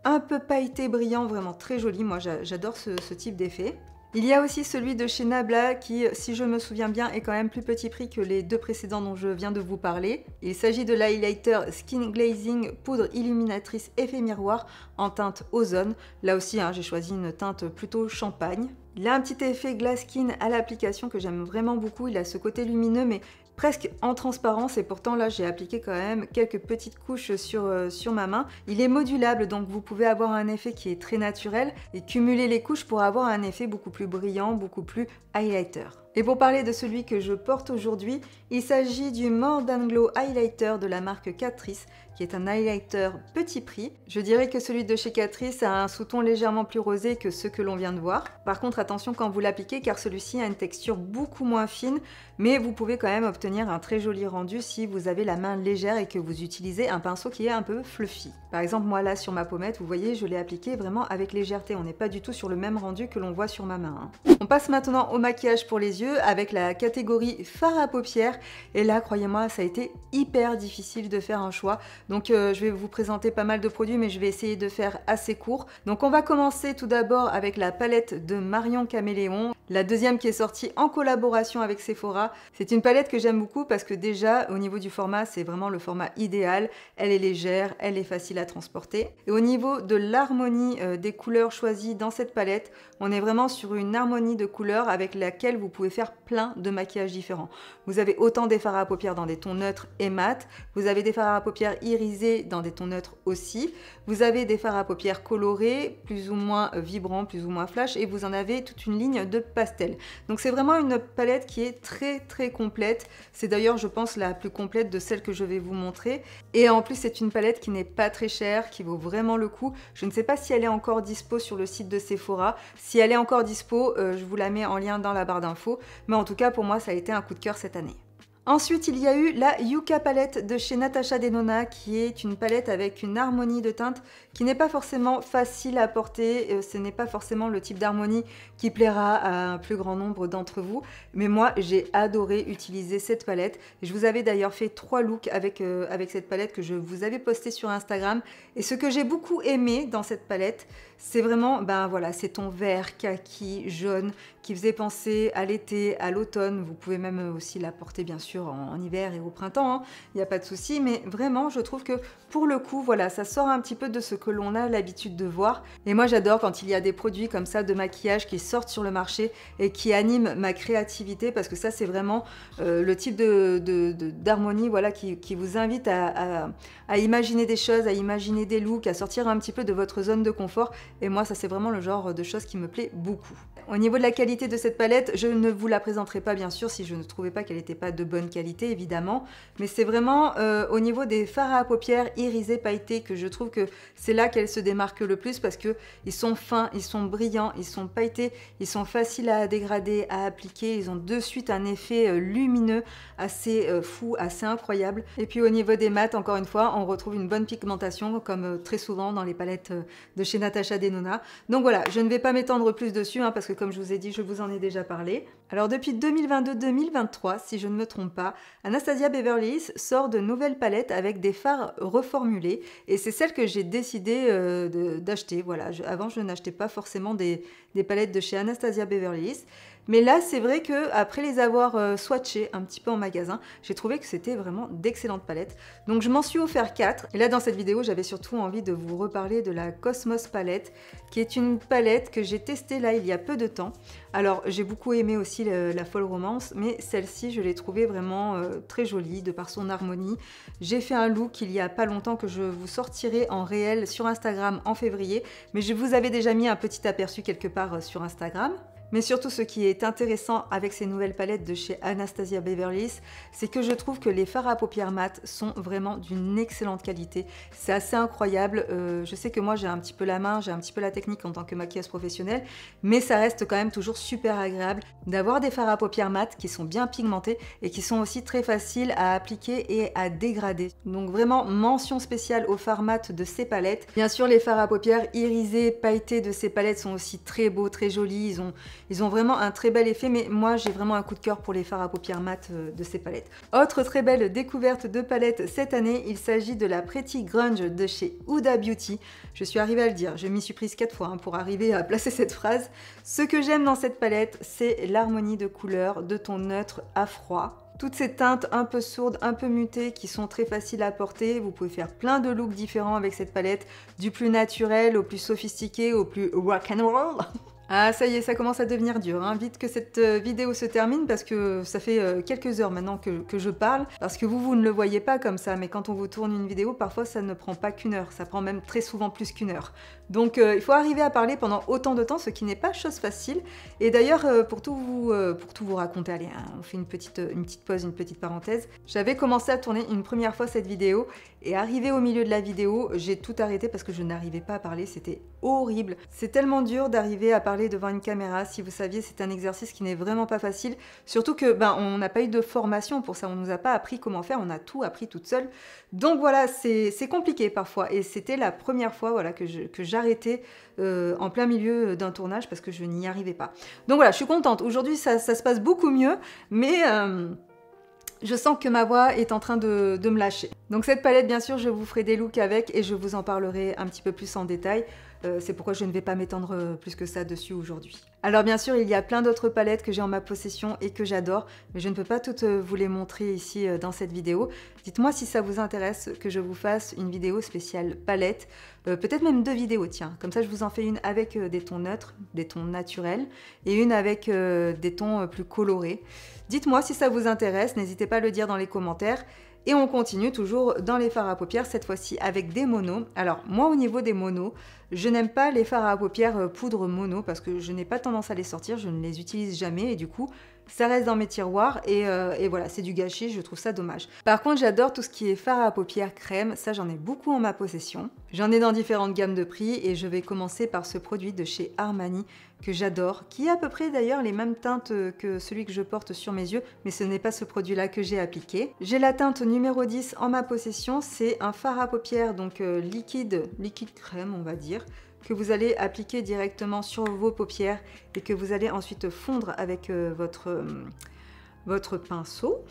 un peu pailleté, brillant, vraiment très joli. Moi, j'adore ce type d'effet. Il y a aussi celui de chez Nabla qui, si je me souviens bien, est quand même plus petit prix que les deux précédents dont je viens de vous parler. Il s'agit de l'highlighter Skin Glazing Poudre Illuminatrice Effet Miroir en teinte Ozone. Là aussi, hein, j'ai choisi une teinte plutôt champagne. Il a un petit effet glass skin à l'application que j'aime vraiment beaucoup. Il a ce côté lumineux mais presque en transparence et pourtant là j'ai appliqué quand même quelques petites couches sur ma main. Il est modulable donc vous pouvez avoir un effet qui est très naturel et cumuler les couches pour avoir un effet beaucoup plus brillant, beaucoup plus highlighter. Et pour parler de celui que je porte aujourd'hui, il s'agit du More Than Glow Highlighter de la marque Catrice, qui est un highlighter petit prix. Je dirais que celui de chez Catrice a un sous-ton légèrement plus rosé que ceux que l'on vient de voir. Par contre, attention quand vous l'appliquez, car celui-ci a une texture beaucoup moins fine, mais vous pouvez quand même obtenir un très joli rendu si vous avez la main légère et que vous utilisez un pinceau qui est un peu fluffy. Par exemple, moi là sur ma pommette, vous voyez, je l'ai appliqué vraiment avec légèreté. On n'est pas du tout sur le même rendu que l'on voit sur ma main. On passe maintenant au maquillage pour les yeux avec la catégorie fard à paupières. Et là, croyez-moi, ça a été hyper difficile de faire un choix. Donc je vais vous présenter pas mal de produits, mais je vais essayer de faire assez court. Donc on va commencer tout d'abord avec la palette de Marion Caméléon, la deuxième qui est sortie en collaboration avec Sephora. C'est une palette que j'aime beaucoup parce que déjà, au niveau du format, c'est vraiment le format idéal. Elle est légère, elle est facile à transporter. Et au niveau de l'harmonie des couleurs choisies dans cette palette, on est vraiment sur une harmonie de couleurs avec laquelle vous pouvez faire plein de maquillages différents. Vous avez autant des fards à paupières dans des tons neutres et mat, vous avez des fards à paupières irisés dans des tons neutres aussi, vous avez des fards à paupières colorés, plus ou moins vibrants, plus ou moins flash, et vous en avez toute une ligne de pastel. Donc c'est vraiment une palette qui est très complète. C'est d'ailleurs, je pense, la plus complète de celle que je vais vous montrer. Et en plus, c'est une palette qui n'est pas très chère, qui vaut vraiment le coup. Je ne sais pas si elle est encore dispo sur le site de Sephora. Si elle est encore dispo, je vous la mets en lien dans la barre d'infos. Mais en tout cas, pour moi, ça a été un coup de cœur cette année. Ensuite, il y a eu la Yuka palette de chez Natasha Denona, qui est une palette avec une harmonie de teintes qui n'est pas forcément facile à porter. Ce n'est pas forcément le type d'harmonie qui plaira à un plus grand nombre d'entre vous. Mais moi, j'ai adoré utiliser cette palette. Je vous avais d'ailleurs fait 3 looks avec cette palette que je vous avais posté sur Instagram. Et ce que j'ai beaucoup aimé dans cette palette, c'est vraiment, ben voilà, ces tons vert, kaki, jaune, qui faisaient penser à l'été, à l'automne. Vous pouvez même aussi la porter bien sûr en hiver et au printemps, hein. Il n'y a pas de souci, mais vraiment je trouve que pour le coup, voilà, ça sort un petit peu de ce que l'on a l'habitude de voir. Et moi j'adore quand il y a des produits comme ça de maquillage qui sortent sur le marché et qui animent ma créativité, parce que ça c'est vraiment le type d'harmonie, voilà, qui vous invite à imaginer des choses, à imaginer des looks, à sortir un petit peu de votre zone de confort. Et moi ça c'est vraiment le genre de choses qui me plaît beaucoup. Au niveau de la qualité de cette palette, je ne vous la présenterai pas bien sûr si je ne trouvais pas qu'elle n'était pas de bonne qualité évidemment, mais c'est vraiment au niveau des fards à paupières irisés pailletés que je trouve que c'est là qu'elle se démarque le plus, parce que ils sont fins, ils sont brillants, ils sont pailletés, ils sont faciles à dégrader, à appliquer, ils ont de suite un effet lumineux assez fou, assez incroyable. Et puis au niveau des mats, encore une fois, on retrouve une bonne pigmentation comme très souvent dans les palettes de chez Natasha Denona. Donc voilà, je ne vais pas m'étendre plus dessus hein, parce que comme je vous ai dit, je vous en ai déjà parlé. Alors depuis 2022-2023, si je ne me trompe trompe pas, Anastasia Beverly Hills sort de nouvelles palettes avec des fards reformulés et c'est celle que j'ai décidé d'acheter. Voilà, avant je n'achetais pas forcément des palettes de chez Anastasia Beverly Hills. Mais là, c'est vrai que après les avoir swatchées un petit peu en magasin, j'ai trouvé que c'était vraiment d'excellentes palettes. Donc je m'en suis offert 4. Et là, dans cette vidéo, j'avais surtout envie de vous reparler de la Cosmos palette, qui est une palette que j'ai testée là il y a peu de temps. Alors, j'ai beaucoup aimé aussi la Fall Romance, mais celle-ci, je l'ai trouvée vraiment très jolie de par son harmonie. J'ai fait un look il y a pas longtemps que je vous sortirai en réel sur Instagram en février, mais je vous avais déjà mis un petit aperçu quelque part sur Instagram. Mais surtout, ce qui est intéressant avec ces nouvelles palettes de chez Anastasia Beverly Hills, c'est que je trouve que les fards à paupières mat sont vraiment d'une excellente qualité. C'est assez incroyable. Je sais que moi, j'ai un petit peu la main, j'ai un petit peu la technique en tant que maquilleuse professionnelle, mais ça reste quand même toujours super agréable d'avoir des fards à paupières mat qui sont bien pigmentés et qui sont aussi très faciles à appliquer et à dégrader. Donc vraiment, mention spéciale aux fards mat de ces palettes. Bien sûr, les fards à paupières irisés, pailletés de ces palettes sont aussi très beaux, très jolis. Ils ont vraiment un très bel effet, mais moi j'ai vraiment un coup de cœur pour les fards à paupières mat de ces palettes. Autre très belle découverte de palette cette année, il s'agit de la Pretty Grunge de chez Huda Beauty. Je suis arrivée à le dire, je m'y suis prise 4 fois pour arriver à placer cette phrase. Ce que j'aime dans cette palette, c'est l'harmonie de couleurs, de tons neutres à froid. Toutes ces teintes un peu sourdes, un peu mutées, qui sont très faciles à porter. Vous pouvez faire plein de looks différents avec cette palette, du plus naturel au plus sophistiqué, au plus rock'n'roll. Ah ça y est, ça commence à devenir dur, hein. Vite que cette vidéo se termine parce que ça fait quelques heures maintenant que je parle, parce que vous ne le voyez pas comme ça, mais quand on vous tourne une vidéo, parfois ça ne prend pas qu'une heure, ça prend même très souvent plus qu'une heure. Donc il faut arriver à parler pendant autant de temps, ce qui n'est pas chose facile. Et d'ailleurs, pour tout vous raconter, allez, hein, on fait une petite pause, une petite parenthèse. J'avais commencé à tourner une première fois cette vidéo, et arrivé au milieu de la vidéo, j'ai tout arrêté parce que je n'arrivais pas à parler, c'était horrible. C'est tellement dur d'arriver à parler devant une caméra, si vous saviez, c'est un exercice qui n'est vraiment pas facile, surtout que on n'a pas eu de formation pour ça, on nous a pas appris comment faire, on a tout appris toute seule. Donc voilà, c'est compliqué parfois, et c'était la première fois voilà, que j'arrêtais en plein milieu d'un tournage parce que je n'y arrivais pas. Donc voilà, je suis contente, aujourd'hui ça se passe beaucoup mieux, mais je sens que ma voix est en train de me lâcher. Donc cette palette, bien sûr, je vous ferai des looks avec et je vous en parlerai un petit peu plus en détail. C'est pourquoi je ne vais pas m'étendre plus que ça dessus aujourd'hui. Alors bien sûr, il y a plein d'autres palettes que j'ai en ma possession et que j'adore, mais je ne peux pas toutes vous les montrer ici dans cette vidéo. Dites-moi si ça vous intéresse que je vous fasse une vidéo spéciale palette, peut-être même 2 vidéos, tiens. Comme ça, je vous en fais une avec des tons neutres, des tons naturels, et une avec des tons plus colorés. Dites-moi si ça vous intéresse, n'hésitez pas à le dire dans les commentaires. Et on continue toujours dans les fards à paupières, cette fois-ci avec des monos. Alors moi au niveau des monos, je n'aime pas les fards à paupières poudre mono parce que je n'ai pas tendance à les sortir, je ne les utilise jamais et du coup ça reste dans mes tiroirs et voilà, c'est du gâchis, je trouve ça dommage. Par contre, j'adore tout ce qui est fard à paupières crème, ça j'en ai beaucoup en ma possession. J'en ai dans différentes gammes de prix et je vais commencer par ce produit de chez Armani que j'adore, qui a à peu près d'ailleurs les mêmes teintes que celui que je porte sur mes yeux, mais ce n'est pas ce produit-là que j'ai appliqué. J'ai la teinte numéro 10 en ma possession, c'est un fard à paupières donc liquide crème on va dire, que vous allez appliquer directement sur vos paupières et que vous allez ensuite fondre avec votre pinceau.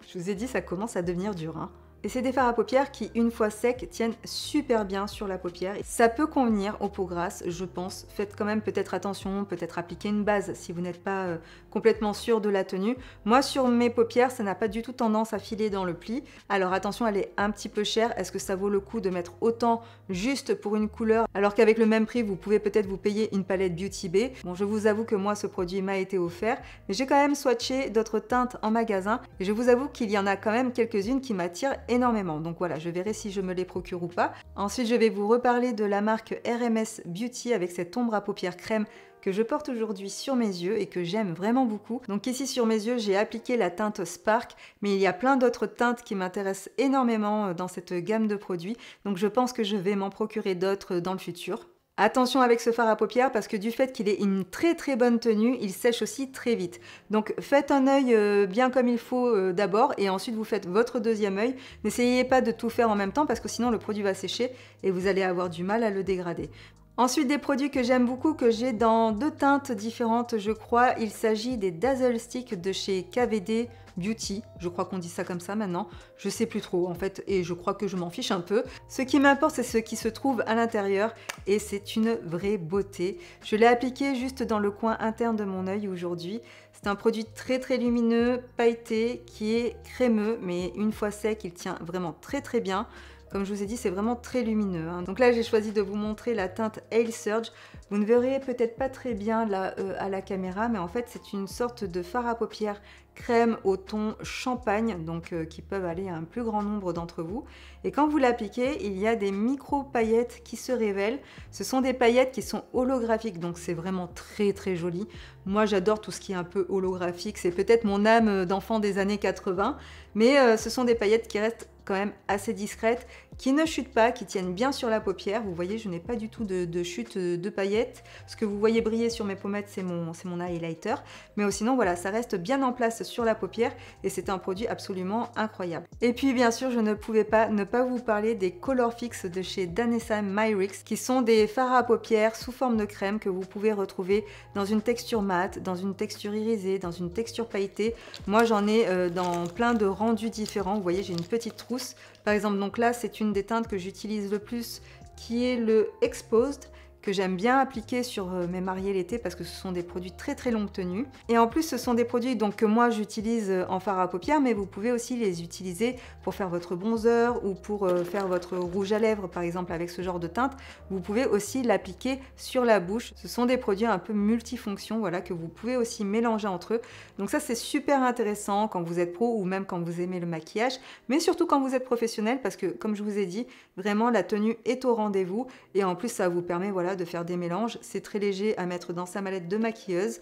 Je vous ai dit, ça commence à devenir dur, hein. Et c'est des fards à paupières qui, une fois secs, tiennent super bien sur la paupière. Ça peut convenir aux peaux grasses, je pense. Faites quand même peut-être attention, peut-être appliquer une base si vous n'êtes pas complètement sûr de la tenue. Moi, sur mes paupières, ça n'a pas du tout tendance à filer dans le pli. Alors attention, elle est un petit peu chère. Est-ce que ça vaut le coup de mettre autant juste pour une couleur, alors qu'avec le même prix, vous pouvez peut-être vous payer une palette Beauty Bay. Bon, je vous avoue que moi, ce produit m'a été offert, mais j'ai quand même swatché d'autres teintes en magasin. Et je vous avoue qu'il y en a quand même quelques-unes qui m'attirent énormément. Donc voilà, je verrai si je me les procure ou pas. Ensuite, je vais vous reparler de la marque RMS Beauty avec cette ombre à paupières crème que je porte aujourd'hui sur mes yeux et que j'aime vraiment beaucoup. Donc ici sur mes yeux, j'ai appliqué la teinte Spark, mais il y a plein d'autres teintes qui m'intéressent énormément dans cette gamme de produits. Donc je pense que je vais m'en procurer d'autres dans le futur. Attention avec ce fard à paupières parce que du fait qu'il ait une très très bonne tenue, il sèche aussi très vite. Donc faites un œil bien comme il faut d'abord et ensuite vous faites votre deuxième œil. N'essayez pas de tout faire en même temps parce que sinon le produit va sécher et vous allez avoir du mal à le dégrader. Ensuite, des produits que j'aime beaucoup, que j'ai dans 2 teintes différentes, je crois. Il s'agit des Dazzle Stick de chez KVD Beauty. Je crois qu'on dit ça comme ça maintenant. Je sais plus trop en fait et je crois que je m'en fiche un peu. Ce qui m'importe, c'est ce qui se trouve à l'intérieur et c'est une vraie beauté. Je l'ai appliqué juste dans le coin interne de mon œil aujourd'hui. C'est un produit très très lumineux, pailleté, qui est crémeux, mais une fois sec, il tient vraiment très très bien. Comme je vous ai dit, c'est vraiment très lumineux, hein. Donc là, j'ai choisi de vous montrer la teinte Ale Surge. Vous ne verrez peut-être pas très bien là, à la caméra, mais en fait, c'est une sorte de fard à paupières crème au ton champagne, donc qui peuvent aller à un plus grand nombre d'entre vous. Et quand vous l'appliquez, il y a des micro-paillettes qui se révèlent. Ce sont des paillettes qui sont holographiques, donc c'est vraiment très très joli. Moi, j'adore tout ce qui est un peu holographique. C'est peut-être mon âme d'enfant des années 80, mais ce sont des paillettes qui restent quand même assez discrètes, qui ne chutent pas, qui tiennent bien sur la paupière. Vous voyez, je n'ai pas du tout de chute de paillettes. Ce que vous voyez briller sur mes pommettes, c'est mon highlighter. Mais sinon, voilà, ça reste bien en place sur la paupière et c'est un produit absolument incroyable. Et puis, bien sûr, je ne pouvais pas ne pas vous parler des Color Fix de chez Danessa Myricks, qui sont des fards à paupières sous forme de crème que vous pouvez retrouver dans une texture mate, dans une texture irisée, dans une texture pailletée. Moi, j'en ai dans plein de rendus différents. Vous voyez, j'ai une petite trousse. Par exemple, donc là, c'est une des teintes que j'utilise le plus, qui est le Exposed, que j'aime bien appliquer sur mes mariés l'été parce que ce sont des produits très très longue tenue. Et en plus, ce sont des produits donc, que moi j'utilise en fard à paupières, mais vous pouvez aussi les utiliser pour faire votre bronzer ou pour faire votre rouge à lèvres, par exemple, avec ce genre de teinte. Vous pouvez aussi l'appliquer sur la bouche. Ce sont des produits un peu multifonctions, voilà, que vous pouvez aussi mélanger entre eux. Donc ça, c'est super intéressant quand vous êtes pro ou même quand vous aimez le maquillage, mais surtout quand vous êtes professionnel parce que, comme je vous ai dit, vraiment la tenue est au rendez-vous et en plus, ça vous permet, voilà, de faire des mélanges. C'est très léger à mettre dans sa mallette de maquilleuse.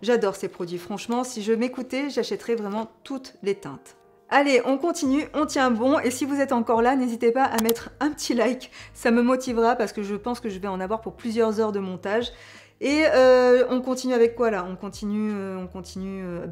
J'adore ces produits, franchement, si je m'écoutais, j'achèterais vraiment toutes les teintes. Allez, on continue, on tient bon et si vous êtes encore là, n'hésitez pas à mettre un petit like, ça me motivera parce que je pense que je vais en avoir pour plusieurs heures de montage. Et on continue avec quoi là? On continue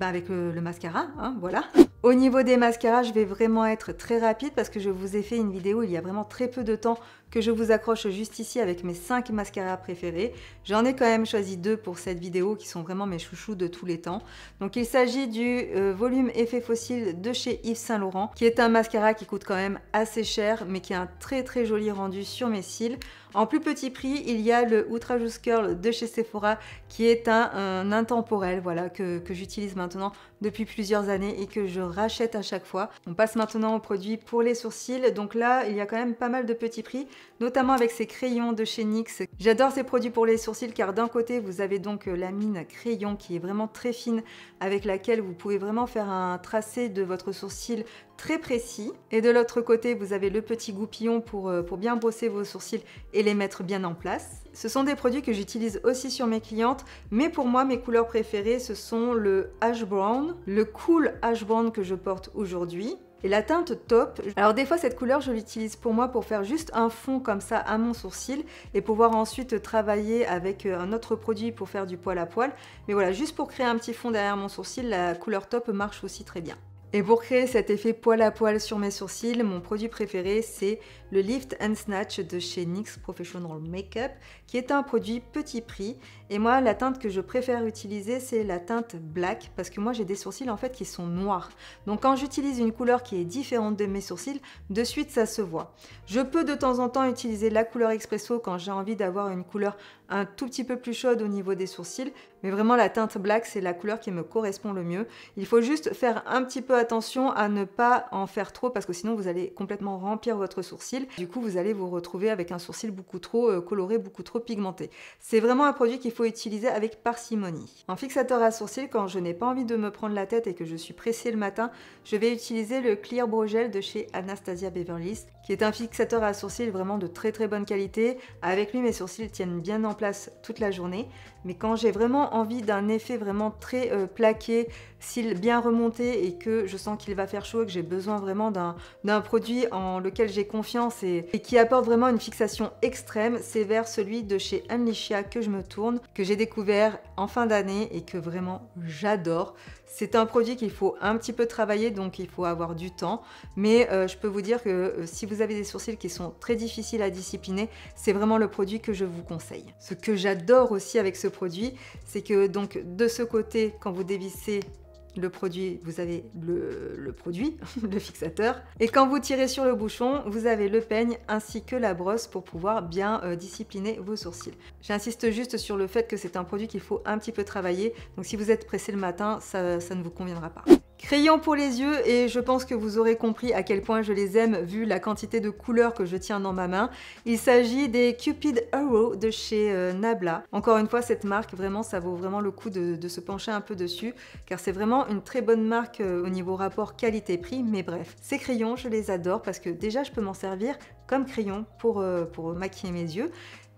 avec le mascara, hein, voilà. Au niveau des mascaras, je vais vraiment être très rapide parce que je vous ai fait une vidéo il y a vraiment très peu de temps que je vous accroche juste ici avec mes 5 mascaras préférés. J'en ai quand même choisi 2 pour cette vidéo qui sont vraiment mes chouchous de tous les temps. Donc il s'agit du volume effet fossile de chez Yves Saint Laurent, qui est un mascara qui coûte quand même assez cher, mais qui a un très très joli rendu sur mes cils. En plus petit prix, il y a le Ultra Juice Curl de chez Sephora, qui est un intemporel, voilà, que j'utilise maintenant depuis plusieurs années et que je rachète à chaque fois. On passe maintenant aux produits pour les sourcils. Donc là, il y a quand même pas mal de petits prix, notamment avec ces crayons de chez NYX. J'adore ces produits pour les sourcils car d'un côté, vous avez donc la mine crayon qui est vraiment très fine, avec laquelle vous pouvez vraiment faire un tracé de votre sourcil très précis. Et de l'autre côté, vous avez le petit goupillon pour bien brosser vos sourcils et les mettre bien en place. Ce sont des produits que j'utilise aussi sur mes clientes, mais pour moi, mes couleurs préférées, ce sont le Ash Brown, le Cool Ash Brown que je porte aujourd'hui, et la teinte Top. Alors des fois, cette couleur, je l'utilise pour moi pour faire juste un fond comme ça à mon sourcil et pouvoir ensuite travailler avec un autre produit pour faire du poil à poil. Mais voilà, juste pour créer un petit fond derrière mon sourcil, la couleur Top marche aussi très bien. Et pour créer cet effet poil à poil sur mes sourcils, mon produit préféré c'est le Lift and Snatch de chez NYX Professional Makeup, qui est un produit petit prix. Et moi, la teinte que je préfère utiliser, c'est la teinte Black, parce que moi j'ai des sourcils en fait qui sont noirs. Donc quand j'utilise une couleur qui est différente de mes sourcils, de suite ça se voit. Je peux de temps en temps utiliser la couleur Espresso quand j'ai envie d'avoir une couleur un tout petit peu plus chaude au niveau des sourcils, mais vraiment la teinte Black, c'est la couleur qui me correspond le mieux. Il faut juste faire un petit peu attention à ne pas en faire trop, parce que sinon vous allez complètement remplir votre sourcil. Du coup, vous allez vous retrouver avec un sourcil beaucoup trop coloré, beaucoup trop pigmenté. C'est vraiment un produit qu'il faut utiliser avec parcimonie. En fixateur à sourcils, quand je n'ai pas envie de me prendre la tête et que je suis pressée le matin, je vais utiliser le Clear Brow Gel de chez Anastasia Beverly Hills, qui est un fixateur à sourcils vraiment de très très bonne qualité. Avec lui, mes sourcils tiennent bien en place toute la journée. Mais quand j'ai vraiment envie d'un effet vraiment très plaqué, cils bien remontés et que je sens qu'il va faire chaud et que j'ai besoin vraiment d'un produit en lequel j'ai confiance et qui apporte vraiment une fixation extrême, c'est vers celui de chez Unleashia que je me tourne. que j'ai découvert en fin d'année et que vraiment j'adore. C'est un produit qu'il faut un petit peu travailler, donc il faut avoir du temps. Mais je peux vous dire que si vous avez des sourcils qui sont très difficiles à discipliner, c'est vraiment le produit que je vous conseille. Ce que j'adore aussi avec ce produit, c'est que donc de ce côté, quand vous dévissez le produit, vous avez le produit, le fixateur. Et quand vous tirez sur le bouchon, vous avez le peigne ainsi que la brosse pour pouvoir bien discipliner vos sourcils. J'insiste juste sur le fait que c'est un produit qu'il faut un petit peu travailler. Donc si vous êtes pressé le matin, ça ne vous conviendra pas. Crayon pour les yeux, et je pense que vous aurez compris à quel point je les aime vu la quantité de couleurs que je tiens dans ma main. Il s'agit des Cupid Arrow de chez Nabla. Encore une fois, cette marque, vraiment, ça vaut vraiment le coup de se pencher un peu dessus, car c'est vraiment une très bonne marque au niveau rapport qualité-prix. Mais bref, ces crayons, je les adore parce que déjà, je peux m'en servir comme crayon pour maquiller mes yeux.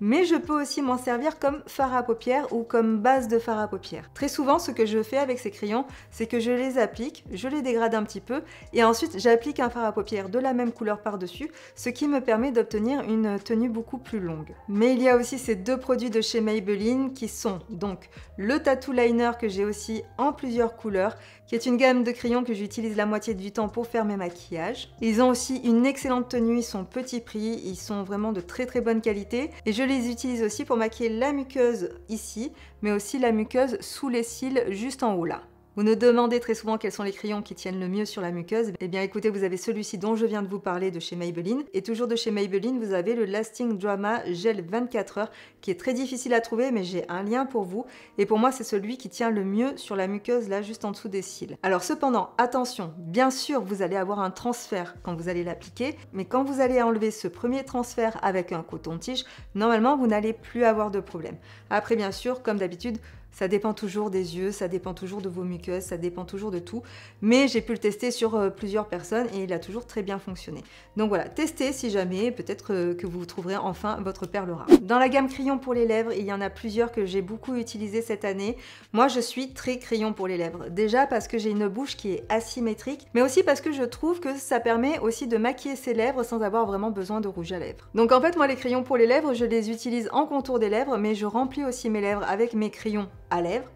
Mais je peux aussi m'en servir comme fard à paupières ou comme base de fard à paupières. Très souvent, ce que je fais avec ces crayons, c'est que je les applique, je les dégrade un petit peu et ensuite j'applique un fard à paupières de la même couleur par-dessus, ce qui me permet d'obtenir une tenue beaucoup plus longue. Mais il y a aussi ces deux produits de chez Maybelline qui sont donc le Tattoo Liner que j'ai aussi en plusieurs couleurs, qui est une gamme de crayons que j'utilise la moitié du temps pour faire mes maquillages. Ils ont aussi une excellente tenue, ils sont petit prix, ils sont vraiment de très très bonne qualité et je les utilise aussi pour maquiller la muqueuse ici, mais aussi la muqueuse sous les cils juste en haut là. Vous nous demandez très souvent quels sont les crayons qui tiennent le mieux sur la muqueuse. Eh bien écoutez, vous avez celui-ci dont je viens de vous parler de chez Maybelline. Et toujours de chez Maybelline, vous avez le Lasting Drama Gel 24 heures qui est très difficile à trouver, mais j'ai un lien pour vous. Et pour moi, c'est celui qui tient le mieux sur la muqueuse là, juste en dessous des cils. Alors cependant, attention, bien sûr, vous allez avoir un transfert quand vous allez l'appliquer, mais quand vous allez enlever ce premier transfert avec un coton-tige, normalement, vous n'allez plus avoir de problème. Après, bien sûr, comme d'habitude, ça dépend toujours des yeux, ça dépend toujours de vos muqueuses, ça dépend toujours de tout. Mais j'ai pu le tester sur plusieurs personnes et il a toujours très bien fonctionné. Donc voilà, testez si jamais, peut-être que vous trouverez enfin votre perle rare. Dans la gamme crayon pour les lèvres, il y en a plusieurs que j'ai beaucoup utilisé cette année. Moi, je suis très crayon pour les lèvres. Déjà parce que j'ai une bouche qui est asymétrique, mais aussi parce que je trouve que ça permet aussi de maquiller ses lèvres sans avoir vraiment besoin de rouge à lèvres. Donc en fait, moi, les crayons pour les lèvres, je les utilise en contour des lèvres, mais je remplis aussi mes lèvres avec mes crayons à lèvres,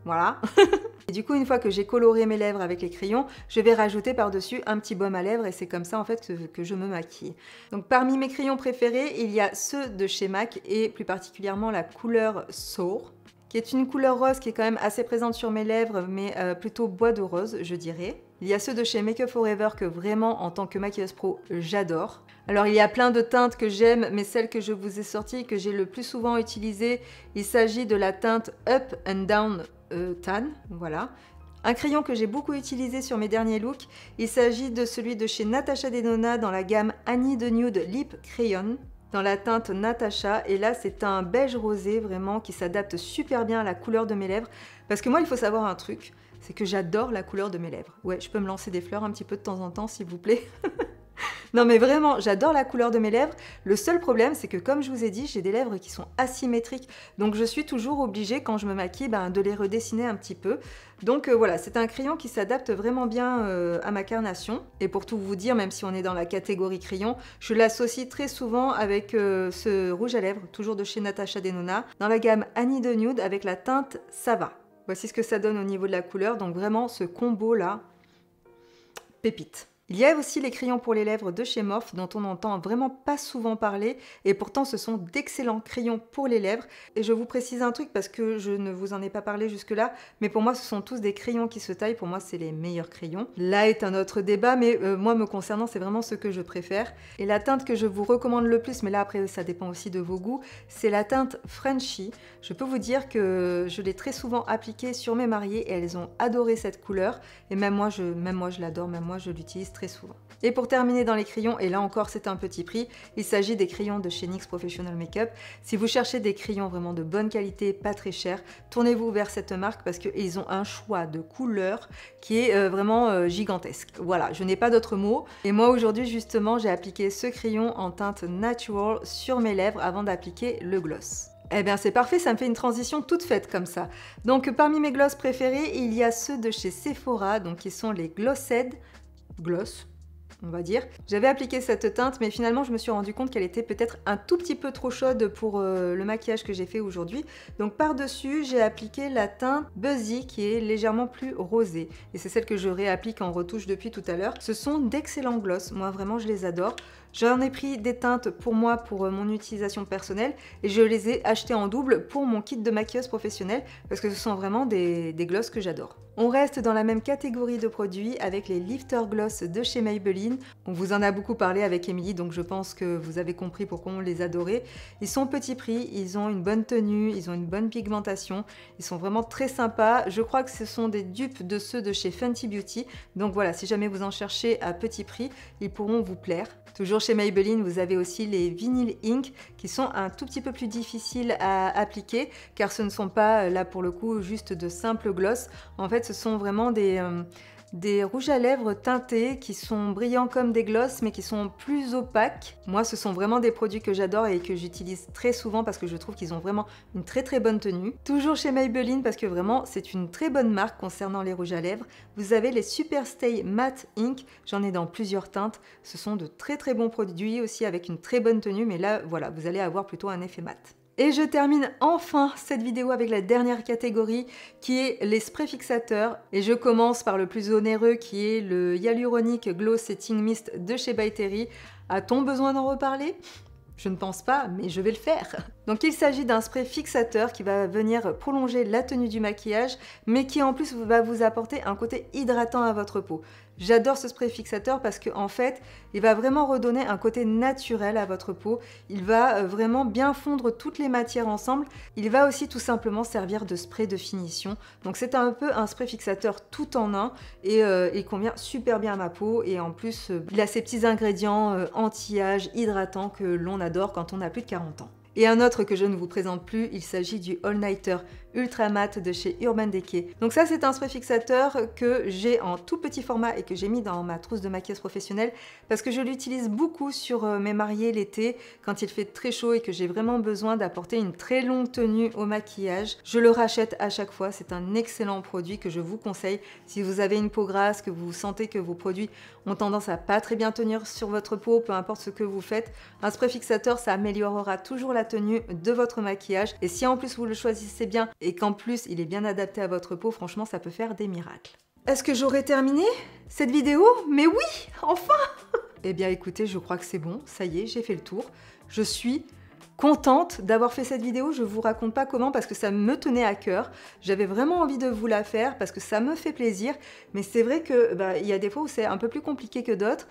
voilà. Et du coup, une fois que j'ai coloré mes lèvres avec les crayons, je vais rajouter par-dessus un petit baume à lèvres et c'est comme ça en fait que je me maquille. Donc parmi mes crayons préférés, il y a ceux de chez MAC et plus particulièrement la couleur Sour, qui est une couleur rose qui est quand même assez présente sur mes lèvres, mais plutôt bois de rose, je dirais. Il y a ceux de chez Make Up For Ever que vraiment, en tant que maquilleuse pro, j'adore. Alors, il y a plein de teintes que j'aime, mais celle que je vous ai sortie, que j'ai le plus souvent utilisée, il s'agit de la teinte Up and Down Tan, voilà. Un crayon que j'ai beaucoup utilisé sur mes derniers looks, il s'agit de celui de chez Natasha Denona dans la gamme Annie de Nude Lip Crayon, dans la teinte Natasha, et là c'est un beige rosé vraiment qui s'adapte super bien à la couleur de mes lèvres, parce que moi il faut savoir un truc, c'est que j'adore la couleur de mes lèvres. Ouais, je peux me lancer des fleurs un petit peu de temps en temps s'il vous plaît. Non mais vraiment, j'adore la couleur de mes lèvres. Le seul problème, c'est que comme je vous ai dit, j'ai des lèvres qui sont asymétriques. Donc je suis toujours obligée, quand je me maquille, de les redessiner un petit peu. Donc voilà, c'est un crayon qui s'adapte vraiment bien à ma carnation. Et pour tout vous dire, même si on est dans la catégorie crayon, je l'associe très souvent avec ce rouge à lèvres, toujours de chez Natasha Denona, dans la gamme Annie de Nude avec la teinte Sava. Voici ce que ça donne au niveau de la couleur. Donc vraiment, ce combo-là, pépite. Il y a aussi les crayons pour les lèvres de chez Morphe dont on n'entend vraiment pas souvent parler et pourtant ce sont d'excellents crayons pour les lèvres. Et je vous précise un truc parce que je ne vous en ai pas parlé jusque là, mais pour moi ce sont tous des crayons qui se taillent, pour moi c'est les meilleurs crayons. Là est un autre débat, mais moi me concernant c'est vraiment ce que je préfère. Et la teinte que je vous recommande le plus, mais là après ça dépend aussi de vos goûts, c'est la teinte Frenchy. Je peux vous dire que je l'ai très souvent appliquée sur mes mariées et elles ont adoré cette couleur. Et même moi je l'adore, même moi je l'utilise très souvent. Et pour terminer dans les crayons, et là encore c'est un petit prix, il s'agit des crayons de chez NYX Professional Makeup. Si vous cherchez des crayons vraiment de bonne qualité, pas très chers, tournez-vous vers cette marque parce qu'ils ont un choix de couleurs qui est vraiment gigantesque. Voilà, je n'ai pas d'autres mots. Et moi aujourd'hui justement j'ai appliqué ce crayon en teinte Natural sur mes lèvres avant d'appliquer le gloss. Eh bien c'est parfait, ça me fait une transition toute faite comme ça. Donc parmi mes glosses préférés, il y a ceux de chez Sephora, donc qui sont les Glossed Gloss. on va dire. J'avais appliqué cette teinte, mais finalement je me suis rendu compte qu'elle était peut-être un tout petit peu trop chaude pour le maquillage que j'ai fait aujourd'hui. Donc par-dessus, j'ai appliqué la teinte Buzzy qui est légèrement plus rosée. Et c'est celle que je réapplique en retouche depuis tout à l'heure. Ce sont d'excellents gloss, moi vraiment je les adore. J'en ai pris des teintes pour moi, pour mon utilisation personnelle, et je les ai achetées en double pour mon kit de maquilleuse professionnelle, parce que ce sont vraiment des gloss que j'adore. On reste dans la même catégorie de produits avec les Lifter Gloss de chez Maybelline. On vous en a beaucoup parlé avec Émilie, donc je pense que vous avez compris pourquoi on les adorait. Ils sont petit prix, ils ont une bonne tenue, ils ont une bonne pigmentation, ils sont vraiment très sympas. Je crois que ce sont des dupes de ceux de chez Fenty Beauty, donc voilà, si jamais vous en cherchez à petit prix, ils pourront vous plaire. Toujours chez Maybelline, vous avez aussi les Vinyl Ink qui sont un tout petit peu plus difficiles à appliquer car ce ne sont pas, là pour le coup, juste de simples gloss. En fait, ce sont vraiment des rouges à lèvres teintés qui sont brillants comme des gloss mais qui sont plus opaques. Moi, ce sont vraiment des produits que j'adore et que j'utilise très souvent parce que je trouve qu'ils ont vraiment une très très bonne tenue. Toujours chez Maybelline parce que vraiment c'est une très bonne marque concernant les rouges à lèvres. Vous avez les Super Stay Matte Ink, j'en ai dans plusieurs teintes. Ce sont de très très bons produits aussi avec une très bonne tenue, mais là voilà, vous allez avoir plutôt un effet mat. Et je termine enfin cette vidéo avec la dernière catégorie qui est les sprays fixateurs. Et je commence par le plus onéreux qui est le Hyaluronic Glow Setting Mist de chez By Terry. A-t-on besoin d'en reparler ? Je ne pense pas, mais je vais le faire. Donc il s'agit d'un spray fixateur qui va venir prolonger la tenue du maquillage, mais qui en plus va vous apporter un côté hydratant à votre peau. J'adore ce spray fixateur parce qu'en fait, il va vraiment redonner un côté naturel à votre peau. Il va vraiment bien fondre toutes les matières ensemble. Il va aussi tout simplement servir de spray de finition. Donc c'est un peu un spray fixateur tout en un et il convient super bien à ma peau. Et en plus, il a ces petits ingrédients anti-âge, hydratants que l'on adore quand on a plus de 40 ans. Et un autre que je ne vous présente plus, il s'agit du All Nighter Ultra Matte de chez Urban Decay. Donc ça c'est un spray fixateur que j'ai en tout petit format et que j'ai mis dans ma trousse de maquilleuse professionnelle parce que je l'utilise beaucoup sur mes mariés l'été quand il fait très chaud et que j'ai vraiment besoin d'apporter une très longue tenue au maquillage. Je le rachète à chaque fois, c'est un excellent produit que je vous conseille. Si vous avez une peau grasse, que vous sentez que vos produits ont tendance à pas très bien tenir sur votre peau, peu importe ce que vous faites, un spray fixateur ça améliorera toujours la tenue de votre maquillage et si en plus vous le choisissez bien et qu'en plus il est bien adapté à votre peau, franchement ça peut faire des miracles. Est-ce que j'aurais terminé cette vidéo? Mais oui, enfin. Eh bien écoutez, je crois que c'est bon, ça y est, j'ai fait le tour. Je suis contente d'avoir fait cette vidéo, je vous raconte pas comment parce que ça me tenait à cœur. J'avais vraiment envie de vous la faire parce que ça me fait plaisir, mais c'est vrai que il y a des fois où c'est un peu plus compliqué que d'autres.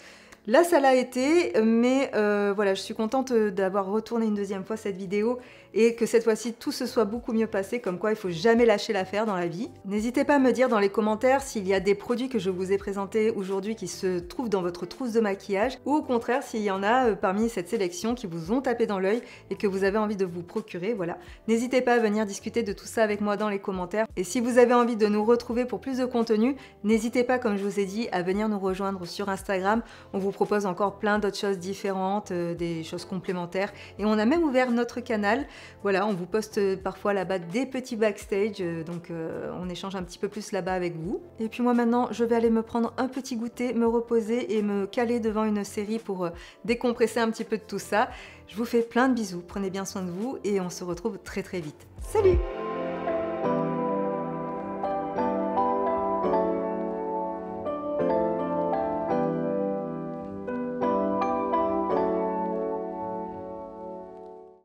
Là, ça l'a été, mais voilà, je suis contente d'avoir retourné une deuxième fois cette vidéo et que cette fois-ci, tout se soit beaucoup mieux passé, comme quoi il faut jamais lâcher l'affaire dans la vie. N'hésitez pas à me dire dans les commentaires s'il y a des produits que je vous ai présentés aujourd'hui qui se trouvent dans votre trousse de maquillage, ou au contraire, s'il y en a parmi cette sélection qui vous ont tapé dans l'œil et que vous avez envie de vous procurer, voilà. N'hésitez pas à venir discuter de tout ça avec moi dans les commentaires. Et si vous avez envie de nous retrouver pour plus de contenu, n'hésitez pas, comme je vous ai dit, à venir nous rejoindre sur Instagram. On vous propose encore plein d'autres choses différentes, des choses complémentaires. Et on a même ouvert notre canal. Voilà, on vous poste parfois là-bas des petits backstage, donc on échange un petit peu plus là-bas avec vous. Et puis moi maintenant, je vais aller me prendre un petit goûter, me reposer et me caler devant une série pour décompresser un petit peu de tout ça. Je vous fais plein de bisous, prenez bien soin de vous et on se retrouve très très vite. Salut!